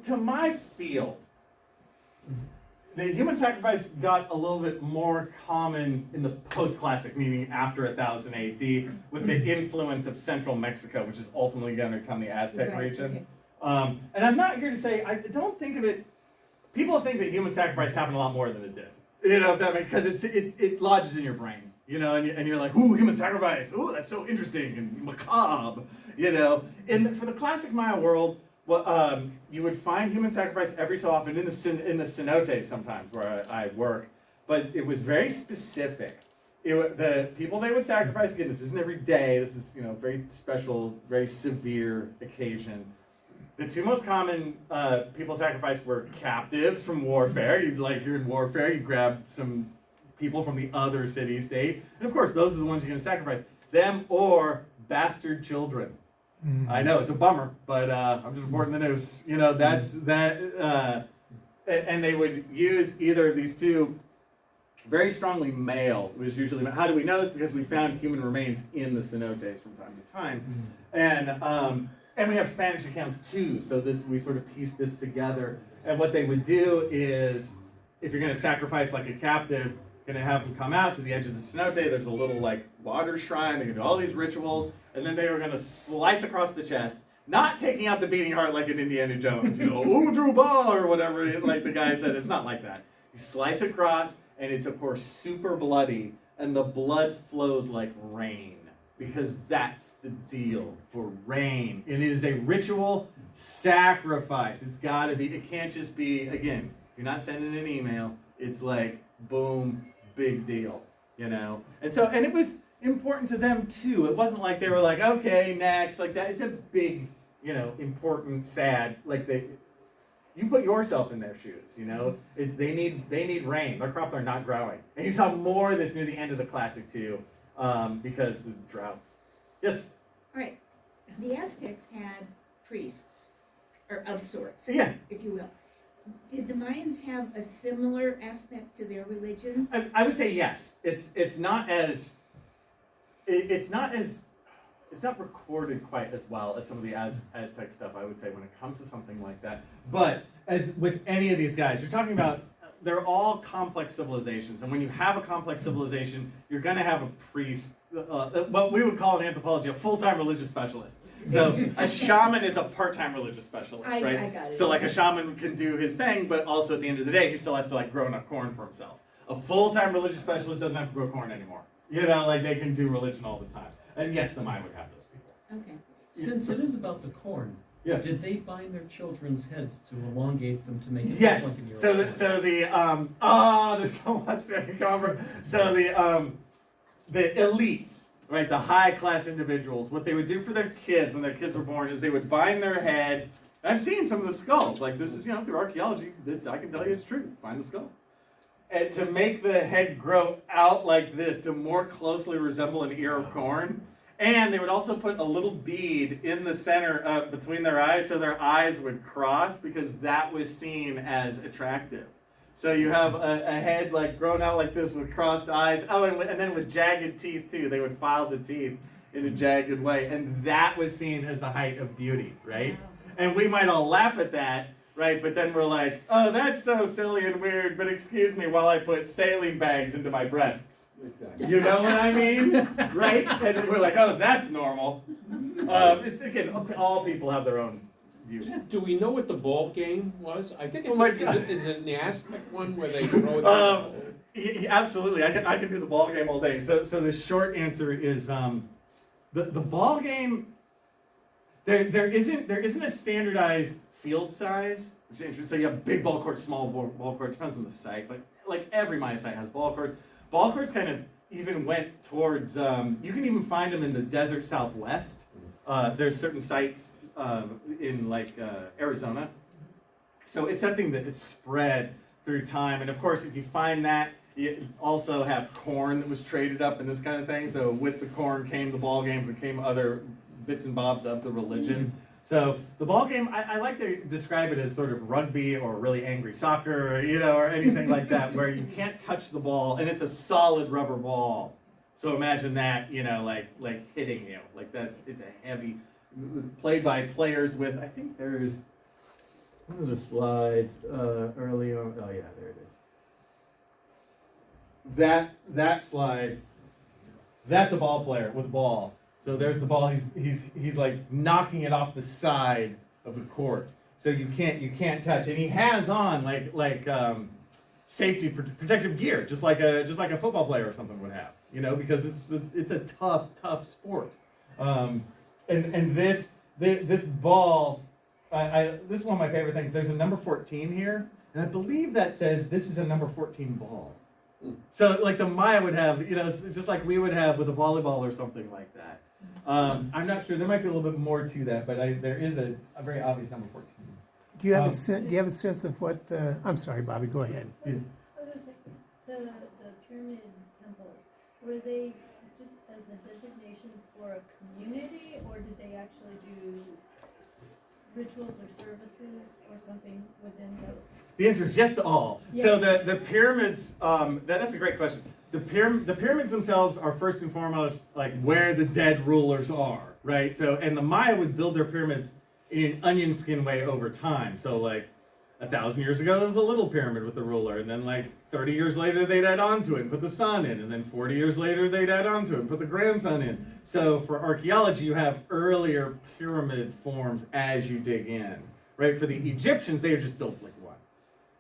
B: to my feel. The human sacrifice got a little bit more common in the post-classic, meaning after 1000 AD, with the influence of central Mexico, which is ultimately going to become the Aztec
F: Right,
B: region.
F: okay.
B: And I'm not here to say, I don't think of it, people think that human sacrifice happened a lot more than it did. You know, if that makes, because it lodges in your brain, you know, and you're like, ooh, human sacrifice, ooh, that's so interesting and macabre, you know. For the classic Maya world, well, you would find human sacrifice every so often in the cenote sometimes where I work, but it was very specific. The people they would sacrifice, again, this isn't every day, this is, you know, very special, very severe occasion. The two most common people sacrificed were captives from warfare. You're in warfare, you grab some people from the other city-state, and of course, those are the ones you're going to sacrifice. Them or bastard children. I know, it's a bummer, but I'm just reporting the news. You know, that's that, and they would use either of these two, very strongly male, was usually, how do we know this? Because we found human remains in the cenotes from time to time. And we have Spanish accounts too, so we sort of piece this together. And what they would do is, if you're going to sacrifice like a captive, going to have them come out to the edge of the cenote. There's a little like water shrine. They're going to do all these rituals, and then they were going to slice across the chest, not taking out the beating heart like in Indiana Jones, you know, Udruba or whatever, like the guy said. It's not like that. You slice across, and it's of course super bloody, and the blood flows like rain. Because that's the deal for rain. And it is a ritual sacrifice. It's got to be, it can't just be, again, you're not sending an email. It's like, boom, big deal, you know? And so, and it was important to them too. It wasn't like they were like, okay, next, like that is a big, you know, important, sad, like you put yourself in their shoes, you know? They need rain. Their crops are not growing. And you saw more of this near the end of the classic too. Because of droughts. Yes?
F: All right. The Aztecs had priests, or of sorts,
B: Yeah.
F: if you will. Did the Mayans have a similar aspect to their religion?
B: I would say yes. It's not recorded quite as well as some of the Aztec stuff, I would say, when it comes to something like that. But as with any of these guys, you're talking about, they're all complex civilizations, and when you have a complex civilization, you're going to have a priest, what we would call in anthropology a full-time religious specialist. So a shaman is a part-time religious specialist, right?
F: I got it.
B: So like a shaman can do his thing, but also at the end of the day, he still has to like grow enough corn for himself. A full-time religious specialist doesn't have to grow corn anymore. You know, like they can do religion all the time. And yes, the Maya would have those people.
F: Okay.
A: Since it is about the corn,
B: Yeah.
A: did they bind their children's heads to elongate them to make it
B: Yes.
A: look like a year
B: So
A: old?
B: there's so much that can cover. So the elites, right, the high class individuals, what they would do for their kids when their kids were born is they would bind their head. And I've seen some of the skulls. Like this is, you know, through archaeology, I can tell you it's true. Find the skull. And to make the head grow out like this to more closely resemble an ear of corn. And they would also put a little bead in the center between their eyes so their eyes would cross because that was seen as attractive. So you have a head like grown out like this with crossed eyes. Oh, and then with jagged teeth too. They would file the teeth in a jagged way. And that was seen as the height of beauty, right?
F: Wow.
B: And we might all laugh at that, right? But then we're like, oh, that's so silly and weird. But excuse me while I put sailing bags into my breasts.
C: exactly.
B: You know what I mean? Right? And we're like, oh, that's normal. It's, again, all people have their own view.
C: Do we know what the ball game was? I think it's,
B: Oh my God.
C: is it an Aztec one where they throw it?
B: Absolutely. I can do the ball game all day. So the short answer is the ball game, there isn't a standardized field size. Which is interesting. So you have big ball court, small ball court, depends on the site, but like every Maya site has ball courts. Ball courts kind of even went towards, you can even find them in the desert southwest. There's certain sites in like Arizona. So it's something that is spread through time. And of course, if you find that, you also have corn that was traded up and this kind of thing. So with the corn came the ball games and came other bits and bobs of the religion. So the ball game, I like to describe it as sort of rugby or really angry soccer, or anything like that, where you can't touch the ball and it's a solid rubber ball. So imagine that, like hitting you, it's a heavy, played by players with, I think there's one of the slides early on. Oh yeah, there it is. That slide, that's a ball player with a ball. So there's the ball. He's like knocking it off the side of the court. So you can't touch. And he has on like safety protective gear, just like a football player or something would have. Because it's a tough sport. And this ball, this is one of my favorite things. There's a number 14 here, and I believe that says this is a number 14 ball. So like the Maya would have, just like we would have with a volleyball or something like that. I'm not sure. There might be a little bit more to that, but there is a very obvious number 14.
G: Do you have a sense of what the? I'm sorry, Bobby. Go ahead.
B: Yeah.
H: The pyramid temples, were they just as a designation for a community, or did they actually do rituals or services or something within those?
B: The answer is yes to all.
H: Yes.
B: So the pyramids, that's a great question. The pyramids themselves are first and foremost like where the dead rulers are, right? So, and the Maya would build their pyramids in an onion skin way over time. So like 1,000 years ago, there was a little pyramid with the ruler, and then like 30 years later, they'd add on to it and put the sun in, and then 40 years later, they'd add on to it and put the grandson in. So for archaeology, you have earlier pyramid forms as you dig in, right? For the Egyptians, they just built like one.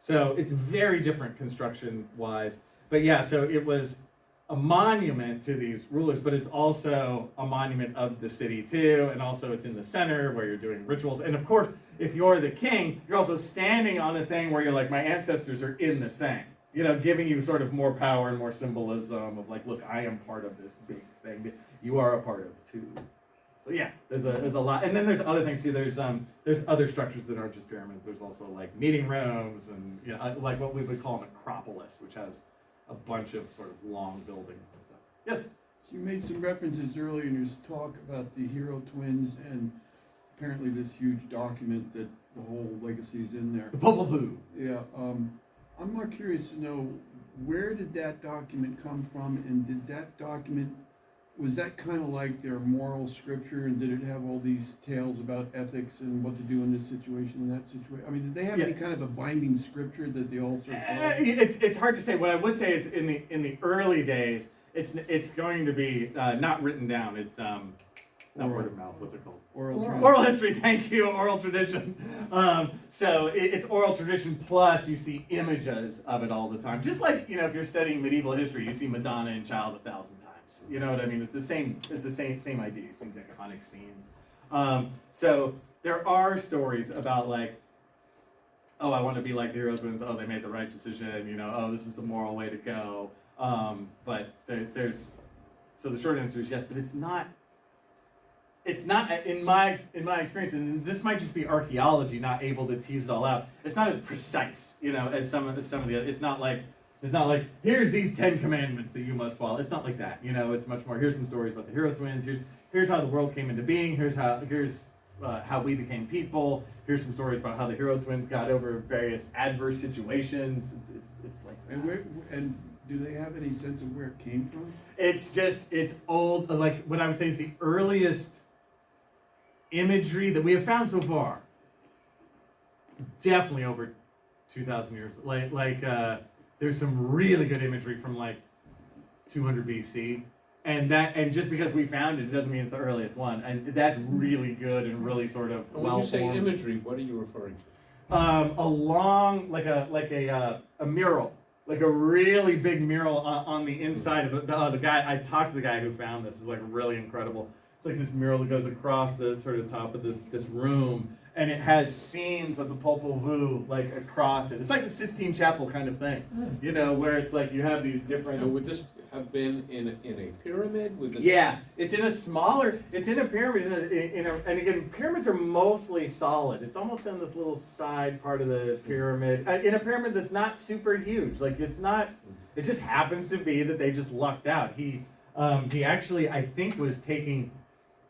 B: So it's very different construction-wise. But yeah, so it was a monument to these rulers, but it's also a monument of the city too, and also it's in the center where you're doing rituals. And of course, if you're the king, you're also standing on a thing where you're like, my ancestors are in this thing, giving you sort of more power and more symbolism of like, look, I am part of this big thing that you are a part of too. So yeah, there's a lot, and then there's other things too. There's other structures that aren't just pyramids. There's also like meeting rooms and like what we would call an acropolis, which has a bunch of sort of long buildings and stuff. Yes?
I: You made some references earlier in your talk about the hero twins and apparently this huge document that the whole legacy is in there.
B: The Popol Vuh.
I: Yeah, I'm more curious to know, where did that document come from, and did that document, was that kind of like their moral scripture, and did it have all these tales about ethics and what to do in this situation and that situation? I mean, did they have any kind of a binding scripture that they all sort of follow?
B: It's hard to say. What I would say is in the early days, it's going to be not written down. It's not word of mouth. What's it called? Oral history. Thank you. Oral tradition. So it's oral tradition plus you see images of it all the time. Just like if you're studying medieval history, you see Madonna and Child 1,000 times. You know what I mean? It's the same idea. You see these iconic scenes. So there are stories about like, oh, I want to be like the hero twins. Oh, they made the right decision. Oh, this is the moral way to go. But there's so the short answer is yes, but it's not in my experience, and this might just be archaeology not able to tease it all out. It's not as precise, as some of the other. It's not like here's these 10 commandments that you must follow. It's not like that. It's much more. Here's some stories about the hero twins. Here's how the world came into being. Here's how we became people. Here's some stories about how the hero twins got over various adverse situations. It's like that.
I: And do they have any sense of where it came from?
B: It's old. Like what I would say is the earliest imagery that we have found so far. Definitely over 2,000 years. There's some really good imagery from like 200 BC. And just because we found it doesn't mean it's the earliest one. And that's really good and really sort of
C: When you say imagery, what are you referring to?
B: Like a mural, like a really big mural on the inside of the guy. I talked to the guy who found this. It's like really incredible. It's like this mural that goes across the sort of top of this room, and it has scenes of the Popol Vuh like across it. It's like the Sistine Chapel kind of thing, where it's like you have these different.
C: And would this have been in a pyramid?
B: Yeah, it's in a pyramid, and again, pyramids are mostly solid. It's almost in this little side part of the pyramid, in a pyramid that's not super huge. Like it's not, it just happens to be that they just lucked out. He actually, I think,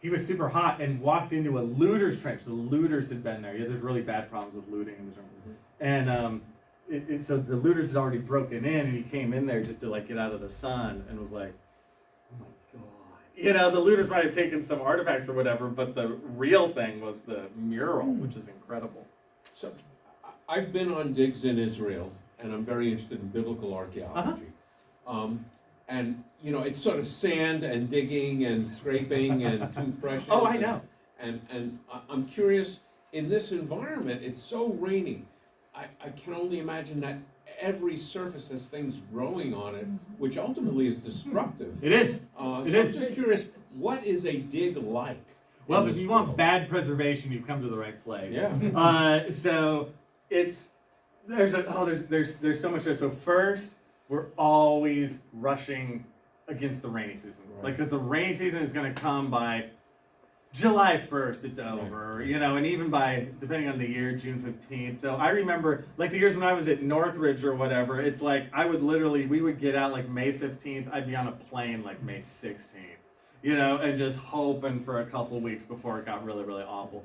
B: he was super hot and walked into a looter's trench. The looters had been there. Yeah, there's really bad problems with looting in the jungle. And so the looters had already broken in, and he came in there just to like get out of the sun, and was like, "Oh my god!" You know, the looters might have taken some artifacts or whatever, but the real thing was the mural, which is incredible.
C: So, I've been on digs in Israel, and I'm very interested in biblical archaeology. And, you know, it's sort of sand and digging and scraping and toothbrushes.
B: Oh, I know.
C: And I'm curious, in this environment, it's so rainy. I can only imagine that every surface has things growing on it, which ultimately is destructive.
B: It is.
C: So
B: It
C: I'm
B: is.
C: just curious, what is a dig like?
B: Well,
C: in
B: if
C: this
B: you want
C: world?
B: bad preservation, you've come to the right place.
C: Yeah.
B: So there's so much there. So first, we're always rushing against the rainy season,
C: Right.
B: like because the rainy season is going to come by July 1st. It's over, you know, and even by depending on the year, June 15th. So I remember like the years when I was at Northridge or whatever. It's like we would get out like May 15th. I'd be on a plane like May 16th. You know, and just hoping for a couple weeks before it got really, really awful.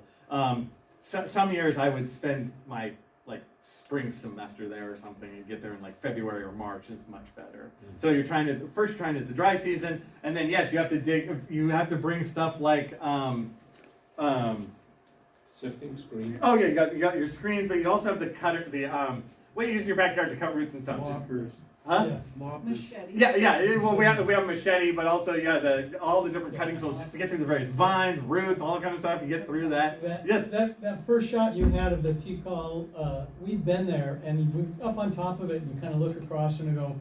B: Some years I would spend my like spring semester there or something and get there in like February or March. It's much better. So you're trying to the dry season, and then yes, you have to you have to bring stuff like
C: Sifting screen.
B: oh yeah, you got your screens, but you also have the cutter, what you use in your backyard to cut roots and stuff.
I: Moppers.
B: Huh?
D: Yeah.
I: Moppers.
B: Yeah. Well, we have a machete, but also all the different cutting tools just to get through the various vines, roots, all that kind of stuff. You get through that. Yes.
J: That first shot you had of the Tikal, we've been there, and we up on top of it, and you kind of look across and you go,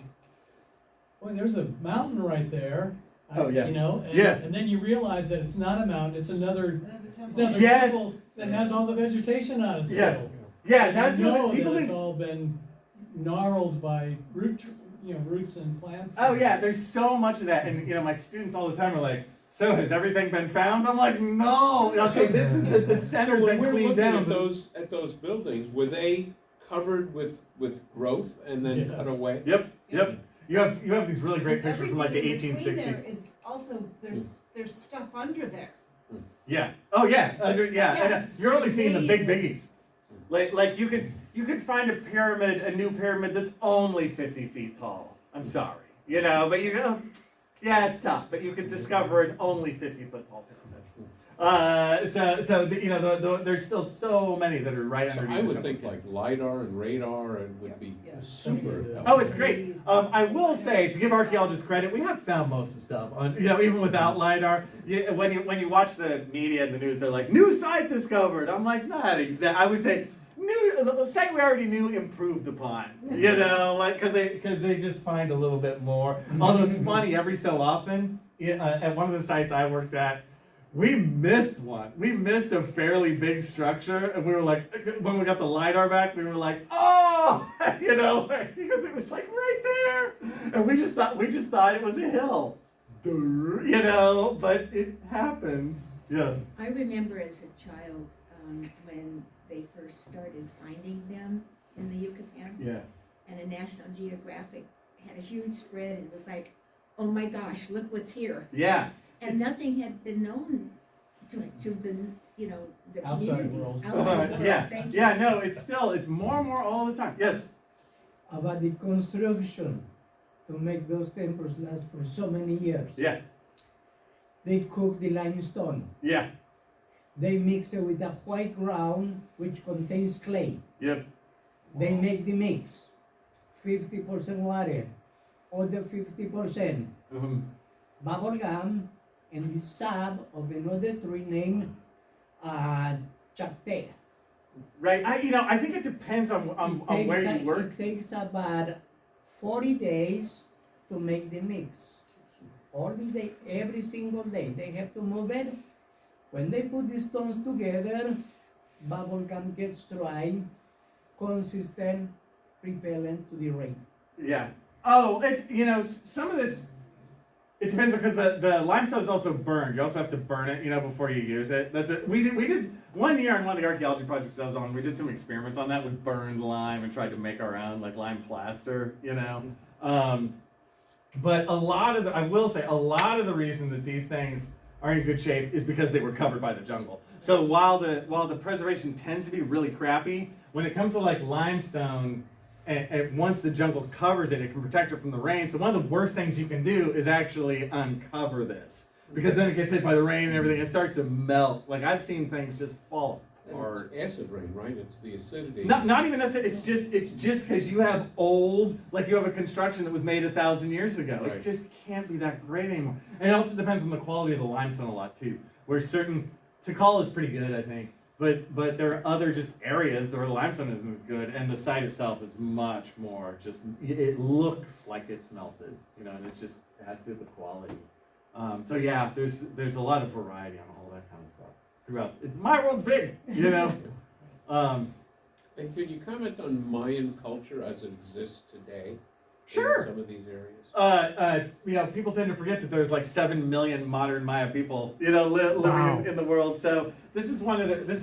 J: boy, there's a mountain right there.
B: Oh, yeah.
J: You know,
B: Yeah.
J: and then you realize that it's not a mountain; it's another
B: Yes.
J: temple that has all the vegetation on it
B: Yeah.
J: still.
B: Yeah,
J: And
B: that's
J: you know
B: what people
J: that it's
B: think.
J: all been gnarled by roots and plants.
B: Oh yeah, there's so much of that, and you know, my students all the time are like, "So has everything been found?" I'm like, "No." Okay, this is the center's
C: So when
B: been
C: we're
B: cleaned
C: looking
B: down.
C: at those buildings, were they covered with growth and then
J: Yes.
C: cut away?
B: Yep. You have these really great pictures from like the 1860s.
K: There is also, there's stuff under there.
B: Yeah. Oh yeah.
K: Yeah,
B: And, you're only seeing the big
K: amazing.
B: biggies. Like you could find a new pyramid that's only 50 feet tall. I'm sorry, you know, but you go, yeah, it's tough, but you could discover an only 50-foot tall pyramid. There's still so many that are right
C: So
B: underneath.
C: I
B: the
C: would
B: temple.
C: think like LiDAR and radar and would be
K: Yeah.
C: super
J: Oh,
C: helpful.
B: Oh, it's great. I will say, to give archaeologists credit, we have found most of the stuff on, you know, even without LiDAR. When you watch the media and the news, they're like, new site discovered. I'm like, not exactly. I would say, the site we already knew, improved upon. You know, like, because they just find a little bit more. Although it's funny, every so often, at one of the sites I worked at, we missed one. We missed a fairly big structure, and we were like, when we got the LiDAR back, we were like, oh, you know, because it was like right there, and we just thought it was a hill, you know, but it happens. Yeah.
F: I remember as a child, when they first started finding them in the Yucatan,
B: Yeah.
F: and a National Geographic had a huge spread, and it was like, oh my gosh, look what's here.
B: Yeah.
F: And nothing had been known to the, you know, the
J: Outside
F: community.
J: world.
F: Outside world,
B: Yeah.
F: thank you.
B: Yeah. No, it's more and more all the time. Yes.
D: About the construction to make those temples last for so many years.
B: Yeah.
D: They cook the limestone.
B: Yeah.
D: They mix it with the white ground, which contains clay.
B: Yep.
D: They make the mix. 50% water, other 50% bubble gum, and the sap of another tree named Chactea.
B: Right. I think it depends on where you work.
D: It takes about 40 days to make the mix. All the day, every single day. They have to move it. When they put the stones together, bubble gum gets dry, consistent, repellent to the rain.
B: Yeah. Oh, some of this. It depends because the limestone is also burned. You also have to burn it, before you use it. That's it. We did 1 year on one of the archaeology projects I was on. We did some experiments on that with burned lime and tried to make our own like lime plaster. But I will say a lot of the reason that these things are in good shape is because they were covered by the jungle. So while the preservation tends to be really crappy, when it comes to like limestone, and once the jungle covers it, it can protect it from the rain. So one of the worst things you can do is actually uncover this, because then it gets hit by the rain and everything. It starts to melt. Like I've seen things just fall
C: And
B: apart.
C: it's acid rain, right? It's the acidity.
B: Not even necessarily. It's just because you have old, like you have a construction that was made 1,000 years ago. It
C: Right.
B: just can't be that great anymore. And it also depends on the quality of the limestone a lot too. Where certain Tikal is pretty good, I think, but there are other just areas where the limestone isn't as good, and the site itself is much more just. It looks like it's melted, you know, and it has to do with the quality. So yeah, there's a lot of variety on all that kind of stuff throughout. My world's big, you know.
C: And could you comment on Mayan culture as it exists today?
B: Sure.
C: In some of these areas?
B: You know, people tend to forget that there's like 7 million modern Maya people, you know, living
G: Wow.
B: in the world. So this is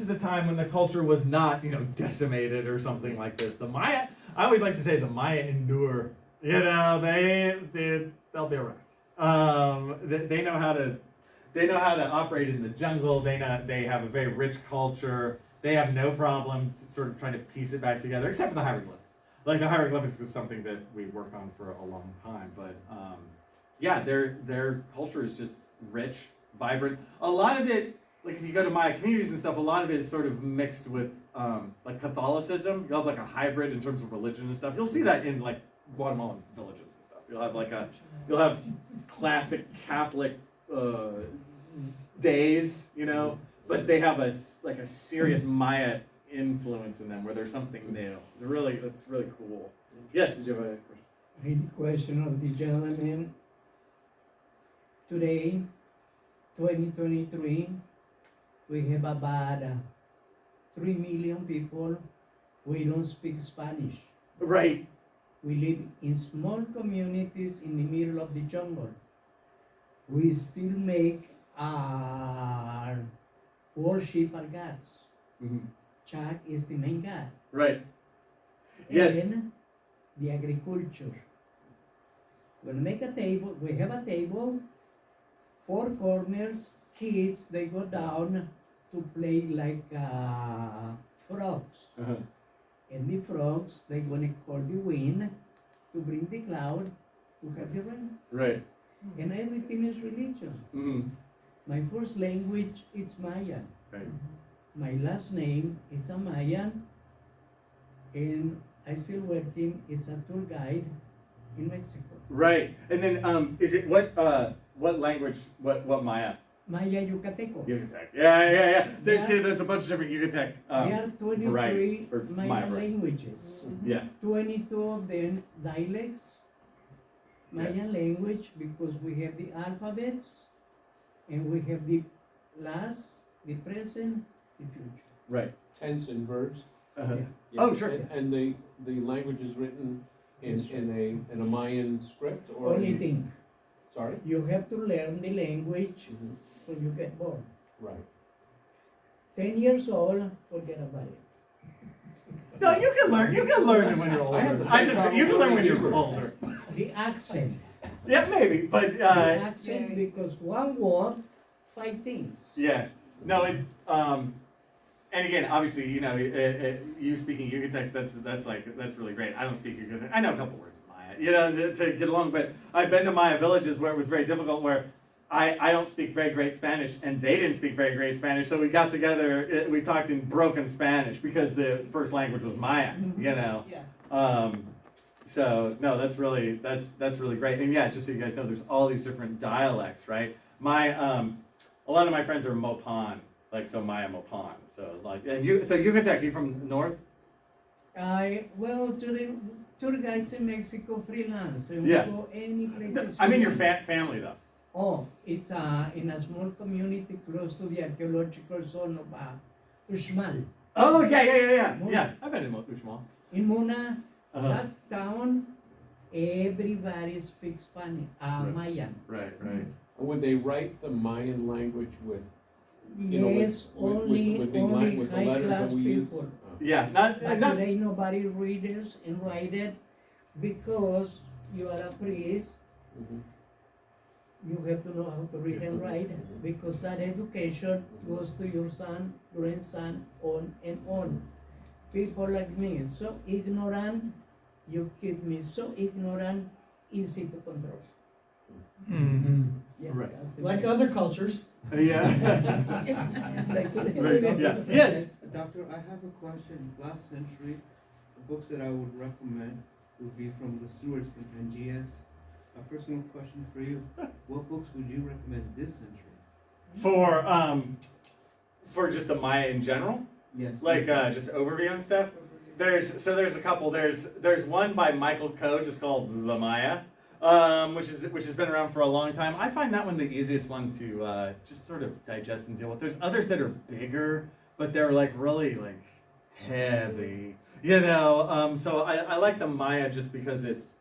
B: a time when the culture was not, you know, decimated or something like this. The Maya, I always like to say the Maya endure. You know, they'll be around. They know how to operate in the jungle. They have a very rich culture. They have no problem sort of trying to piece it back together, except for the hieroglyph. Like the hieroglyphics is something that we work on for a long time, but yeah, their culture is just rich, vibrant. A lot of it, like if you go to Maya communities and stuff, a lot of it is sort of mixed with like Catholicism. You'll have like a hybrid in terms of religion and stuff. You'll see that in like Guatemalan villages and stuff. You'll have classic Catholic days, you know, but they have a serious Maya influence in them where there's something new. That's really cool. Yes, did you have a question?
D: Read the question of the gentleman. Today, 2023, we have about 3 million people who don't speak Spanish.
B: Right.
D: We live in small communities in the middle of the jungle. We still make our worship our gods.
B: Mm-hmm.
D: Chak is the main god.
B: Right. Yes.
D: And the agriculture. When we make a table, we have a table, 4 corners, kids, they go down to play like frogs.
B: Uh-huh.
D: And the frogs, they're gonna call the wind to bring the cloud to have the rain.
B: Right.
D: And everything is religion.
B: Mm-hmm.
D: My first language is Mayan.
B: Right.
D: My last name is a Mayan, and I still working as a tour guide in Mexico.
B: Right. And then is it what language? What Maya?
D: Maya Yucateco.
B: Yucatec. Yeah.
D: Yeah.
B: There's a bunch of different Yucatec.
D: There are 23
B: variety, or Maya
D: Mayan
B: variety.
D: languages.
B: Yeah.
D: 22 of them dialects, Mayan language, because we have the alphabets, and we have the past, the present, the future.
B: Right.
C: Tense and verbs?
B: Uh-huh.
D: Yeah.
C: Yeah.
B: Oh, sure.
C: And the language is written
D: Yes,
C: in a Mayan script or?
D: Only thing,
C: Sorry?
D: you have to learn the language
C: Mhm.
D: when you get born.
C: Right.
D: 10 years old, forget about it.
B: No, you can learn. You can learn it when you're older.
C: I have the same problem
B: You can learn when
C: with
B: you're
C: Hebrew.
B: older.
D: The accent.
B: Yeah, maybe, but
D: The accent, because one word, 5 things.
B: yeah. No, and again, obviously, you know, you speaking Yucatec, that's really great. I don't speak Yucatec. I know a couple words of Maya, you know, to get along. But I've been to Maya villages where it was very difficult, where I don't speak very great Spanish, and they didn't speak very great Spanish. So we got together, we talked in broken Spanish because the first language was Maya, you know.
K: Yeah.
B: So no, that's really great. And yeah, just so you guys know, there's all these different dialects, right? A lot of my friends are Mopan, like so Maya Mopan. So like, and Yucatec, you from north?
D: Well, tour guides in Mexico freelance, and
B: Yeah.
D: we go any places.
B: I mean
D: we
B: your
D: want.
B: family though.
D: Oh, it's in a small community close to the archaeological zone of Uxmal.
B: Oh yeah.
D: Muna.
B: Yeah, I've been in Uxmal.
D: In Muna,
B: Uh-huh.
D: that town, everybody speaks Spanish,
B: Right.
D: Mayan.
B: Right.
C: Would they write the Mayan language with, you know,
D: Yes, only
C: with the
D: high
C: letters
D: class
C: that we use?
D: people.
C: Oh.
B: Yeah, not
D: But today nobody readers and write it because you are a priest
C: Mhm.
D: you have to know how to read and write, because that education goes to your son, grandson, on and on. People like me, so ignorant, you keep me so ignorant, easy to control. Yeah,
B: Right.
D: that's the
J: Like
D: thing.
J: other cultures.
B: Yeah.
D: Like to-
B: Right, yeah. Yes.
L: Doctor, I have a question. Last century, the books that I would recommend would be from the stewards from NGS. A personal question for you. What books would you recommend this century?
B: For just the Maya in general,
L: Yes.
B: like just overview and stuff. There's a couple. There's one by Michael Coe just called The Maya, which has been around for a long time. I find that one the easiest one to just sort of digest and deal with. There's others that are bigger, but they're like really like heavy, you know. So I like The Maya just because it's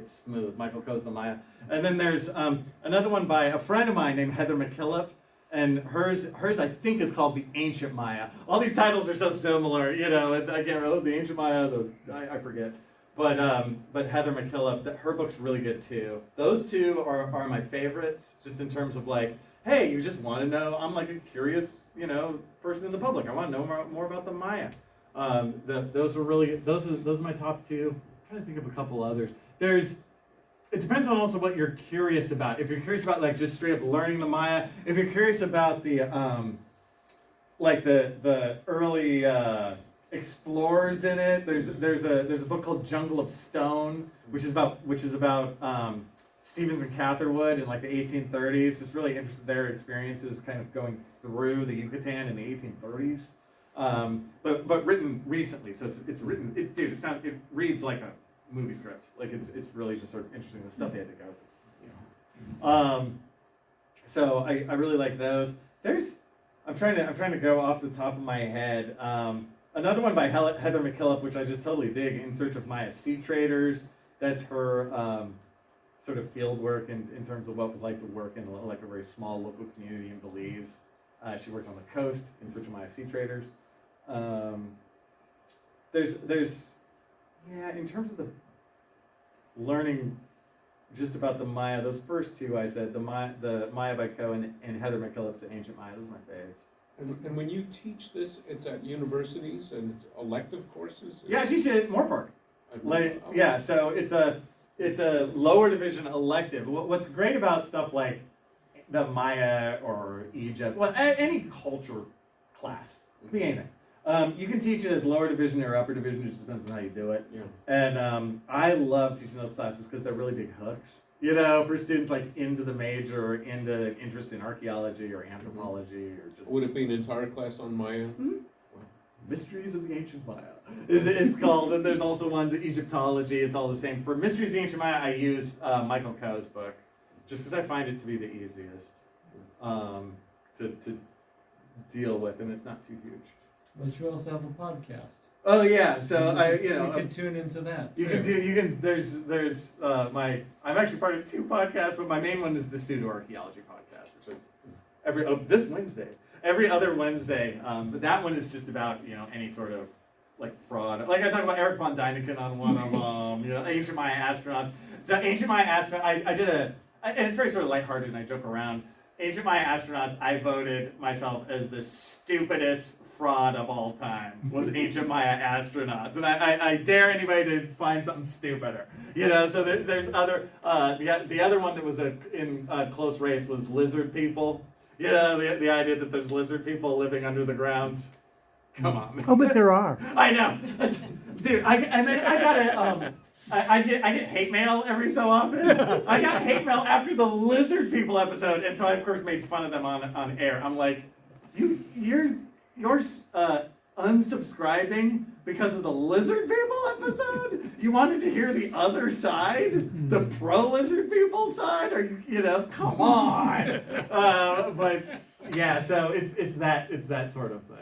B: smooth. Michael Coe's The Maya, and then there's another one by a friend of mine named Heather McKillop. And hers I think is called The Ancient Maya. All these titles are so similar, you know. I can't remember The Ancient Maya. I forget. But Heather McKillop, her book's really good too. Those two are my favorites, just in terms of like, hey, you just want to know. I'm like a curious, you know, person in the public. I want to know more about the Maya. Those are my top two. I'm trying to think of a couple others. It depends on also what you're curious about. If you're curious about like just straight up learning the Maya, if you're curious about the like the early explorers in it, there's a book called Jungle of Stone, which is about Stevens and Catherwood in like the 1830s. Just really interested in their experiences, kind of going through the Yucatan in the 1830s, but written recently. So it's written. It reads like a movie script. Like it's really just sort of interesting the stuff they had to go through. So I really like those. I'm trying to go off the top of my head. Another one by Heather McKillop, which I just totally dig, In Search of Maya Sea Traders. That's her sort of field work in terms of what it was like to work in like a very small local community in Belize. She worked on the coast in search of Maya sea traders. Yeah, in terms of the learning just about the Maya, those first two I said, the Maya by Coe and Heather McKillop's The Ancient Maya, those are my faves.
C: And when you teach this, it's at universities and it's elective courses?
B: Yeah, I teach it at Moorpark. Like,
C: Oh.
B: yeah, so it's a lower division elective. What's great about stuff like the Maya or Egypt, well, any culture class, it could be anything. You can teach it as lower division or upper division, it just depends on how you do it.
C: Yeah.
B: And I love teaching those classes because they're really big hooks, you know, for students like into the major or into an interest in archaeology or anthropology or just
C: Would it be an entire class on Maya?
B: Mysteries of the Ancient Maya it's called. And there's also one to Egyptology. It's all the same. For Mysteries of the Ancient Maya, I use Michael Coe's book just because I find it to be the easiest to deal with, and it's not too huge.
A: But you also have a podcast.
B: Oh yeah, so
A: You can tune into that.
B: You can there's I'm actually part of two podcasts, but my main one is the Pseudo Archaeology podcast, which is this Wednesday. Every other Wednesday. But that one is just about, you know, any sort of like fraud. Like I talk about Eric von Däniken on one of them, you know, Ancient Maya astronauts. So Ancient Maya astronaut, I did and it's very sort of lighthearted and I joke around. Ancient Maya astronauts, I voted myself as the stupidest fraud of all time was Ancient Maya astronauts, and I dare anybody to find something stupider, you know. So there's other the other one that was in a close race was lizard people, you know, the idea that there's lizard people living under the ground. Come on, man.
G: Oh, but there are.
B: I know, dude. I get hate mail every so often. I got hate mail after the lizard people episode, and so I of course made fun of them on air. I'm like, you're unsubscribing because of the lizard people episode? You wanted to hear the other side, the pro lizard people side? Are you know? Come on. But yeah, so it's that sort of thing.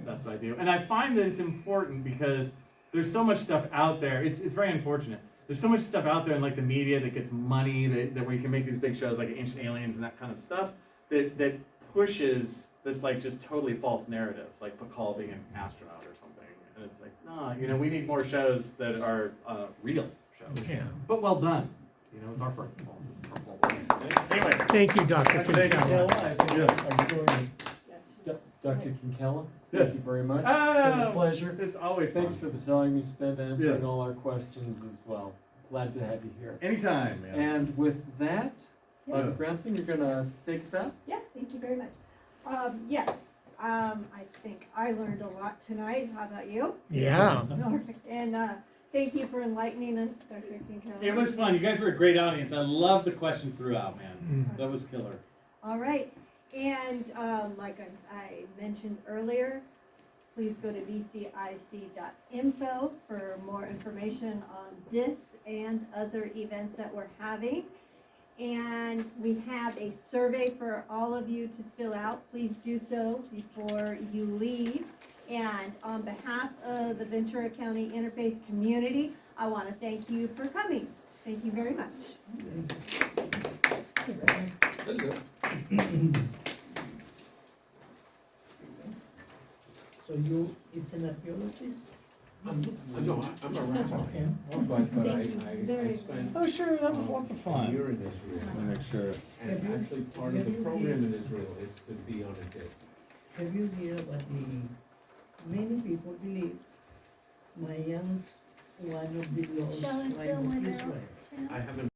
B: That's what I do, and I find that it's important because there's so much stuff out there. It's very unfortunate. There's so much stuff out there in like the media that gets money that where you can make these big shows like Ancient Aliens and that kind of stuff that pushes this like just totally false narratives, like Pakal being an astronaut or something. And it's like, no, you know, we need more shows that are real shows.
G: Yeah.
B: But well done. you know, it's our first. Anyway.
G: Thank you, Dr.
B: Thank you.
G: Kinsella.
A: I think I'm going to- Dr. Kinkella, thank you very much. It's been a pleasure.
B: It's always fun.
A: Thanks for the time you spent answering
B: Yeah.
A: all our questions as well. Glad to have you here.
B: Anytime, man.
A: And with that,
B: Yeah.
A: Grantham, you're gonna take us out?
H: Yeah, thank you very much. Yes, I think I learned a lot tonight. How about you?
G: Yeah.
H: And, thank you for enlightening us, Dr. Kinkella.
B: It was fun. You guys were a great audience. I love the questions throughout, man. That was killer.
H: All right, and like I mentioned earlier, please go to vcic.info for more information on this and other events that we're having. And we have a survey for all of you to fill out. Please do so before you leave. And on behalf of the Ventura County Interfaith community, I want to thank you for coming. Thank you very much.
C: That's good.
D: So you, it's an archaeologist?
C: No, I'm a rabbi,
D: Okay.
C: but
H: Thank you
C: I
H: very
C: spent
B: Oh, sure. That was lots of
C: a
B: fun.
C: year in Israel.
B: Make sure.
C: And
D: Have you-
C: actually, part of
D: have
C: the
D: you
C: program
D: been-
C: in Israel is to be on a date.
D: Have you heard what many people believe Mayans, one of the lost
F: Shall I
D: tribe
F: fill
D: of
F: my
D: Israel?
F: mouth?
C: I haven't